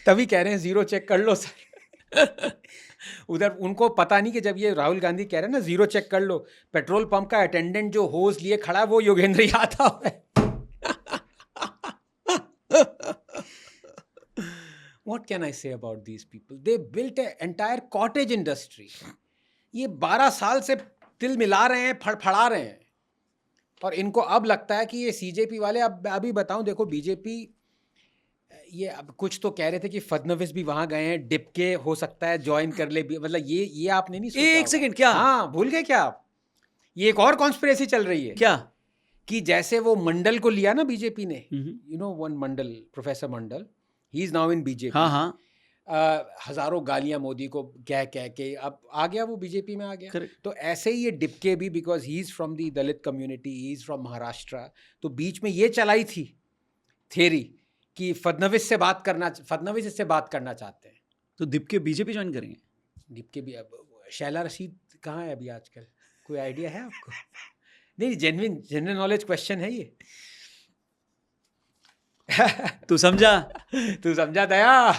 तभी कह रहे हैं जीरो चेक कर लो सर। उधर उनको पता नहीं कि जब ये राहुल गांधी कह रहे हैं ना जीरो चेक कर लो, पेट्रोल पंप का अटेंडेंट जो होज लिए खड़ा है वो योगेंद्र यादव है। What can I say about these people? They built an entire cottage industry. ये 12 साल से तिल मिला रहे हैं, फड़फड़ा रहे हैं, और इनको अब लगता है कि ये सीजेपी वाले, अब अभी बताऊं, देखो बीजेपी ये अब कुछ तो कह रहे थे कि फडणवीस भी वहां गए हैं, डिप के हो सकता है ज्वाइन कर ले, मतलब ये आपने नहीं सोचा एक होगा। सेकंड, क्या? हाँ, भूल गए क्या आप? ये एक और कॉन्स्पिरेसी चल रही है क्या? कि जैसे वो मंडल को लिया ना बीजेपी ने, hmm. You know one Mandal, professor Mandal, he is now in BJP. हाँ हाँ, हजारों गालियां मोदी को कह के अब आ गया, वो बीजेपी में आ गया। Correct. तो ऐसे ही ये डिपके भी, because he is from the Dalit community, he is from Maharashtra, तो बीच में ये चलाई थी थ्योरी कि फडणवीस इससे बात करना चाहते हैं। तो दीप के बीजेपी ज्वाइन करेंगे? डिपके भी। अब शैला रशीद कहाँ है अभी आजकल, कोई आइडिया है आपको? नहीं, जेन्युइन नॉलेज क्वेश्चन है ये। तू समझा? तू समझा दया।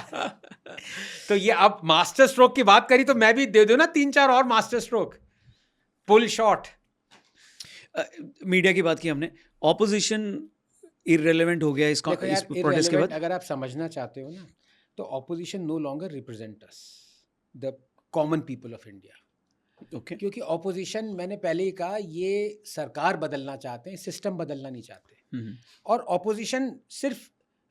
तो ये अब मास्टर स्ट्रोक की बात करी तो मैं भी दे दूं ना 3-4 और master stroke, pull shot. Media की बात की हमने, ऑपोजिशन इररिलेवेंट हो गया इस प्रोटेस्ट के बाद। अगर आप समझना चाहते हो ना, तो opposition no longer represent us, the common people of India. Okay, क्योंकि ऑपोजिशन, मैंने पहले ही कहा, ये सरकार बदलना चाहते हैं, सिस्टम बदलना नहीं चाहते। और ऑपोजिशन सिर्फ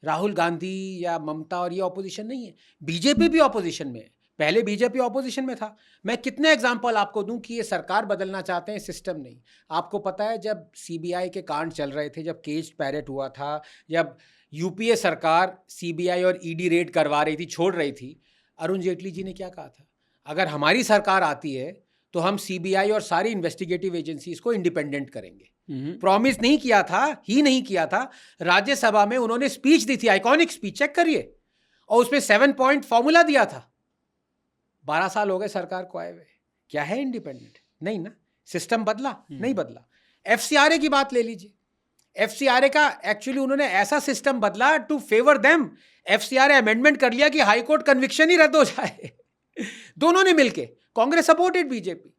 राहुल गांधी या ममता और ये ऑपोजिशन नहीं है, बीजेपी भी ऑपोजिशन में है। पहले बीजेपी ऑपोजिशन में था। मैं कितने एग्जांपल आपको दूं कि ये सरकार बदलना चाहते हैं, सिस्टम नहीं। आपको पता है जब सीबीआई के कांड चल रहे थे, जब केज पैरेट हुआ था, जब यूपीए सरकार सीबीआई और ईडी रेड करवा रही थी, छोड़ रही थी, अरुण जेटली जी ने क्या कहा था? अगर हमारी सरकार आती है तो हम सीबीआई और सारी इन्वेस्टिगेटिव एजेंसीज को इंडिपेंडेंट करेंगे। प्रॉमिस नहीं किया था, ही नहीं किया था। राज्यसभा में उन्होंने स्पीच दी थी, आइकॉनिक स्पीच, चेक करिए, और उसमें 7 पॉइंट फॉर्मूला दिया था। 12 साल हो गए सरकार को आए हुए, क्या है इंडिपेंडेंट? नहीं ना। सिस्टम बदला? नहीं बदला। एफसीआरए की बात ले लीजिए, एफसीआरए का एक्चुअली उन्होंने ऐसा सिस्टम बदला to favour them. FCRA amendment कर लिया कि हाई कोर्ट कन्विक्शन ही रद्द हो जाए। दोनों ने मिलके, Congress supported BJP.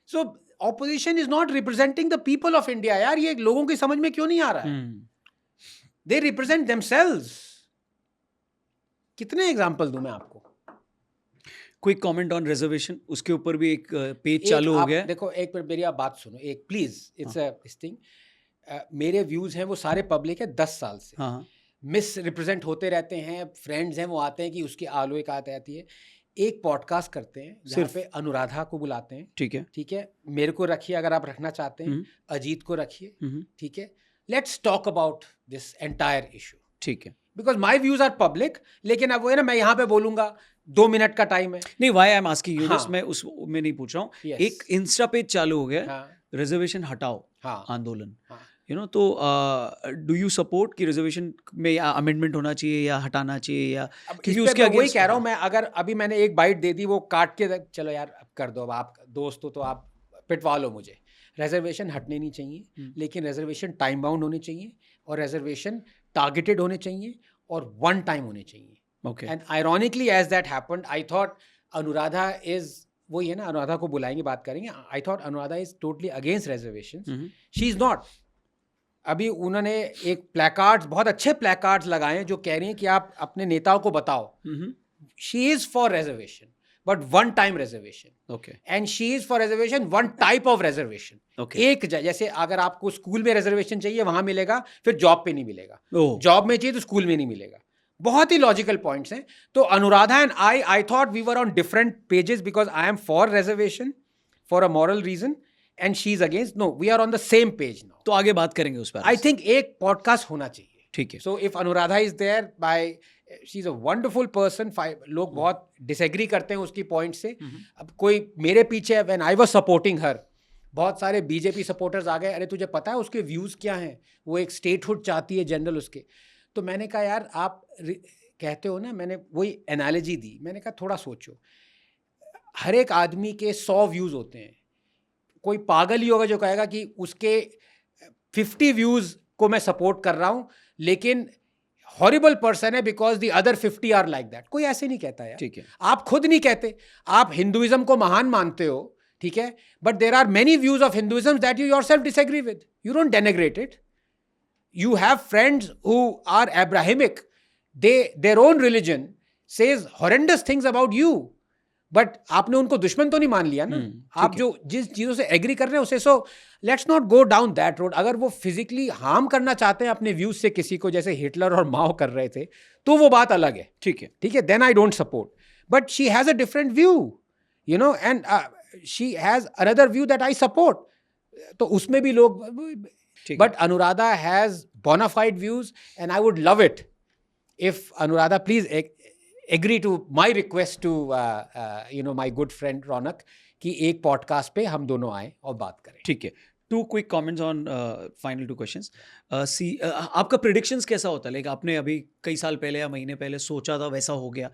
So opposition is not representing the people of India. यार ये लोगों की समझ में क्यों नहीं आ रहा है? They represent themselves. कितने एग्जांपल दूं मैं आपको? क्विक कमेंट ऑन रिजर्वेशन, उसके ऊपर भी एक पेज चालू हो गया है। देखो, एक मिनट मेरी आप बात सुनो, एक प्लीज। इट्स अ थिंग, मेरे व्यूज हैं वो सारे पब्लिक है 10 साल से। हाँ, मिस रिप्रेजेंट होते रहते हैं, फ्रेंड्स हैं वो आते हैं कि उसकी आलू एक आती है। एक पॉडकास्ट करते हैं जहाँ पे अनुराधा को बुलाते हैं, ठीक है, ठीक है, मेरे को रखिए अगर आप रखना चाहते हैं, अजीत को रखिए, ठीक है, let's talk about this entire issue, ठीक है। Because my views are public. लेकिन अब वो है ना, मैं यहाँ पे बोलूंगा, 2 मिनट का टाइम है। नहीं, why I am asking you this, हाँ। मैं उस में नहीं पूछ रहा हूँ। Yes. एक इंस्टा पेज चालू हो गया, हाँ, रिजर्वेशन हटाओ हाँ, आंदोलन, हाँ। यू नो, तो डू यू सपोर्ट कि रिजर्वेशन में या अमेंडमेंट होना चाहिए या हटाना चाहिए, या क्योंकि उसके वही against- कह रहा हूँ मैं। अगर अभी मैंने एक बाइट दे दी, वो काट के चलो यार अब कर दो, अब आप दोस्त हो तो आप पिटवा लो मुझे। रिजर्वेशन हटने नहीं चाहिए, लेकिन रिजर्वेशन टाइम बाउंड होने चाहिए, और रिजर्वेशन टारगेटेड होने चाहिए, और 1 टाइम होने चाहिए। Okay. And ironically as that happened, I thought Anuradha is, वही है ना, अनुराधा को बुलाएंगे, बात करेंगे। I thought Anuradha is totally against reservation. She is not. अभी उन्होंने एक प्लेकार्ड्स, बहुत अच्छे प्लेकार्ड्स लगाए हैं जो कह रही हैं कि आप अपने नेताओं को बताओ। She is for reservation, but 1 time reservation, Okay. And she is for reservation 1 type of reservation. Okay. एक जैसे अगर आपको स्कूल में रिजर्वेशन चाहिए वहां मिलेगा, फिर जॉब पे नहीं मिलेगा। Oh. जॉब में चाहिए तो स्कूल में नहीं मिलेगा। बहुत ही लॉजिकल पॉइंट्स हैं। तो Anuradha and I thought we were on different pages, because I am for reservation for a moral reason and she is against. No, we are on the same page now. तो आगे बात करेंगे उस पर। आई think एक podcast होना चाहिए। ठीक है। So if Anuradha is there, bye, she is a wonderful person. लोग बहुत डिसएग्री करते हैं उसकी पॉइंट से। अब कोई मेरे पीछे, when I was supporting her, बहुत सारे बीजेपी सपोर्टर्स आ गए, अरे तुझे पता है उसके व्यूज़ क्या हैं, वो एक स्टेटहुड चाहती है जनरल उसके। तो मैंने कहा यार आप कहते हो ना, मैंने वही एनालॉजी दी, मैंने कहा थोड़ा सोचो, हर एक आदमी के 100 व्यूज़ होते हैं, कोई पागल ही होगा जो कहेगा कि उसके 50 व्यूज़ को मैं सपोर्ट कर रहा हूँ लेकिन हॉरिबल पर्सन है because the other 50 are like that. कोई ऐसे नहीं कहता यार, ठीक है। आप खुद नहीं कहते, आप हिंदुइज्म को महान मानते हो, ठीक है, but there are many views of Hinduism that you yourself disagree with, you don't denigrate it. You have friends who are Abrahamic, their own religion says horrendous things about you, but आपने उनको दुश्मन तो नहीं मान लिया ना। आप जो जिस चीज़ों से एग्री कर रहे हैं उसे, so let's not go down that road. अगर वो फिजिकली हार्म करना चाहते हैं अपने व्यूज से किसी को, जैसे हिटलर और माओ कर रहे थे, तो वो बात अलग है, ठीक है, ठीक है, then I don't support, but she has a different view, you know, and she has another view that I support, तो उसमें भी लोग, but Anuradha has bona fide views and I would love it if Anuradha please agree to my request to you know, my good friend Ronak, कि एक podcast पे हम दोनों आए और बात करें। ठीक है। 2 quick comments on final 2 questions. आपका predictions कैसा होता है? लाइक आपने अभी कई साल पहले या महीने पहले सोचा था वैसा हो गया,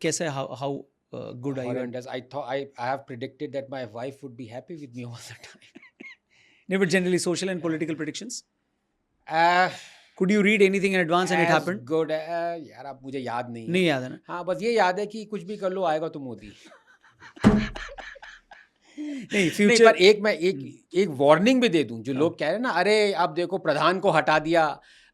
कैसे, how good are you? Horrendous. I thought I have predicted that my wife would be happy with me all the time. No, but generally social and political predictions. Could you read anything in advance and it happened? Good. यार अब मुझे याद नहीं है। नहीं याद है ना? हाँ, बस ये याद है कि कुछ भी कर लो आएगा तो मोदी। नहीं, फ्यूचर पर एक वार्निंग भी दे दूं, जो लोग कह रहे हैं ना, अरे अब देखो प्रधान को हटा दिया,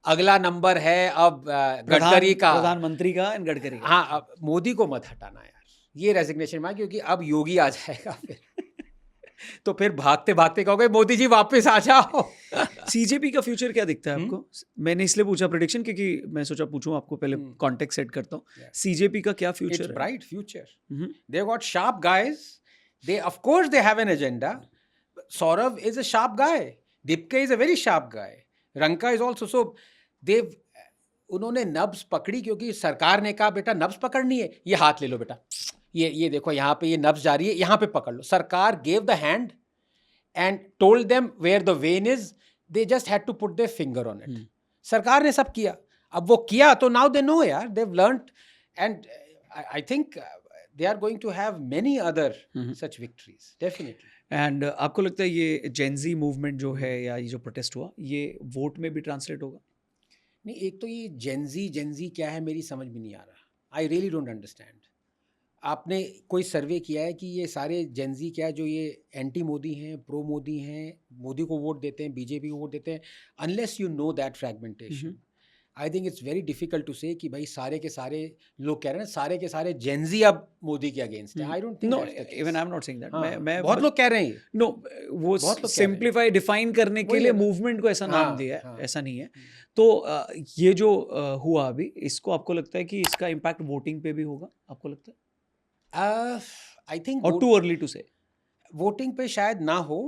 अगला नंबर है अब गडकरी का, प्रधानमंत्री का एंड गडकरी का। हाँ, अब मोदी को मत हटाना यार, ये रेजिग्नेशन में, क्योंकि अब योगी आ जाएगा फिर तो फिर भागते भागते कहोगे मोदी जी वापस आ जाओ। सीजेपी का फ्यूचर क्या दिखता है आपको? मैंने इसलिए पूछा प्रेडिक्शन क्योंकि मैं सोचा पूछूं आपको, पहले कॉन्टेक्स्ट सेट करता हूं। सीजेपी का क्या फ्यूचर है? It's bright future, they got sharp guys, they of course they have an agenda. Saurav is a sharp guy, Dipke is a very sharp guy, Ranka is also, so they've उन्होंने नब्ज पकड़ी, क्योंकि सरकार ने कहा बेटा नब्ज पकड़नी है, ये हाथ ले लो बेटा, ये देखो यहाँ पे ये नब्ज जा रही है, यहाँ पे पकड़ लो। सरकार gave the hand and told them where the vein is, they just had to put their finger on it. सरकार ने सब किया, अब वो किया तो now they know यार, they've learned, and I think they are going to have many other such victories, definitely. And आपको लगता है ये जेनजी मूवमेंट जो है या ये जो प्रोटेस्ट हुआ, ये वोट में भी ट्रांसलेट होगा? नहीं, एक तो ये जेनजी क्या है मेरी समझ में नहीं आ रहा, आई रियली डोंट अंडरस्टैंड। आपने कोई सर्वे किया है कि ये सारे जेनजी क्या है जो ये एंटी मोदी हैं, प्रो मोदी हैं, मोदी को वोट देते हैं, बीजेपी को वोट देते हैं, unless you know that fragmentation, I think it's very difficult to say कि भाई सारे के सारे लोग कह रहे हैं सारे के सारे जेनजी अब मोदी के अगेंस्ट हैं। I don't think, no, even I am not saying that. मैं बहुत लोग कह रहे हैं, नो, वो सिंपलीफाई डिफाइन करने के लिए मूवमेंट को ऐसा नाम दिया है, ऐसा नहीं है। तो ये जो हुआ अभी, इसको आपको लगता है कि इसका इम्पैक्ट वोटिंग पे भी होगा, आपको लगता है? आई थिंक, और too early to say voting पे शायद ना हो,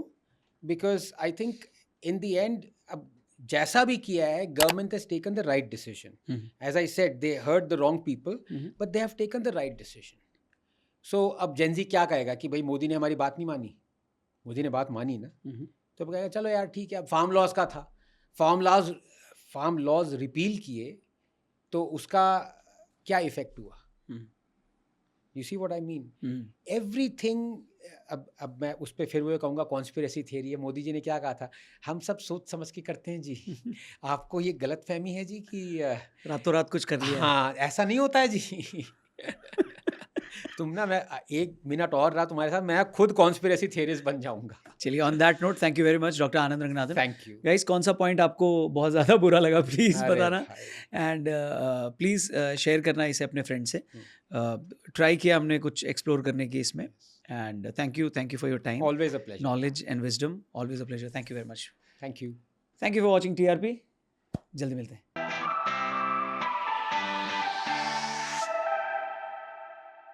because I think in the end अब जैसा भी किया है, government has taken the right decision. As I said, they hurt the wrong people, but they have taken the right decision. So अब जेनजी क्या कहेगा कि भाई मोदी ने हमारी बात नहीं मानी? मोदी ने बात मानी ना, तो कहेगा चलो यार ठीक है। अब फार्म लॉज का था, फार्म लॉज रिपील किए, तो उसका क्या इफेक्ट हुआ? You see what I mean? Everything, अब मैं उस पर फिर वो कहूँगा कॉन्स्पिरेसी थियरी है। मोदी जी ने क्या कहा था, हम सब सोच समझ के करते हैं जी। आपको ये गलत फहमी है जी कि रातों रात कुछ कर लिया। हाँ, ऐसा नहीं होता है जी। तुम ना, मैं 1 मिनट और रहा तुम्हारे साथ, मैं खुद कॉन्स्पिरेसी थियरिस्ट बन जाऊंगा। चलिए, on that note, thank you very much doctor Anand Ranganathan. Thank you guys. कौन सा पॉइंट आपको बहुत ज़्यादा बुरा लगा प्लीज़ बताना, एंड प्लीज़ शेयर करना इसे अपने फ्रेंड से। ट्राई किया हमने कुछ एक्सप्लोर करने की इसमें, and thank you for your time, always a pleasure, knowledge and wisdom, always a pleasure. Thank you very much. Thank you for watching TRP। जल्दी मिलते हैं।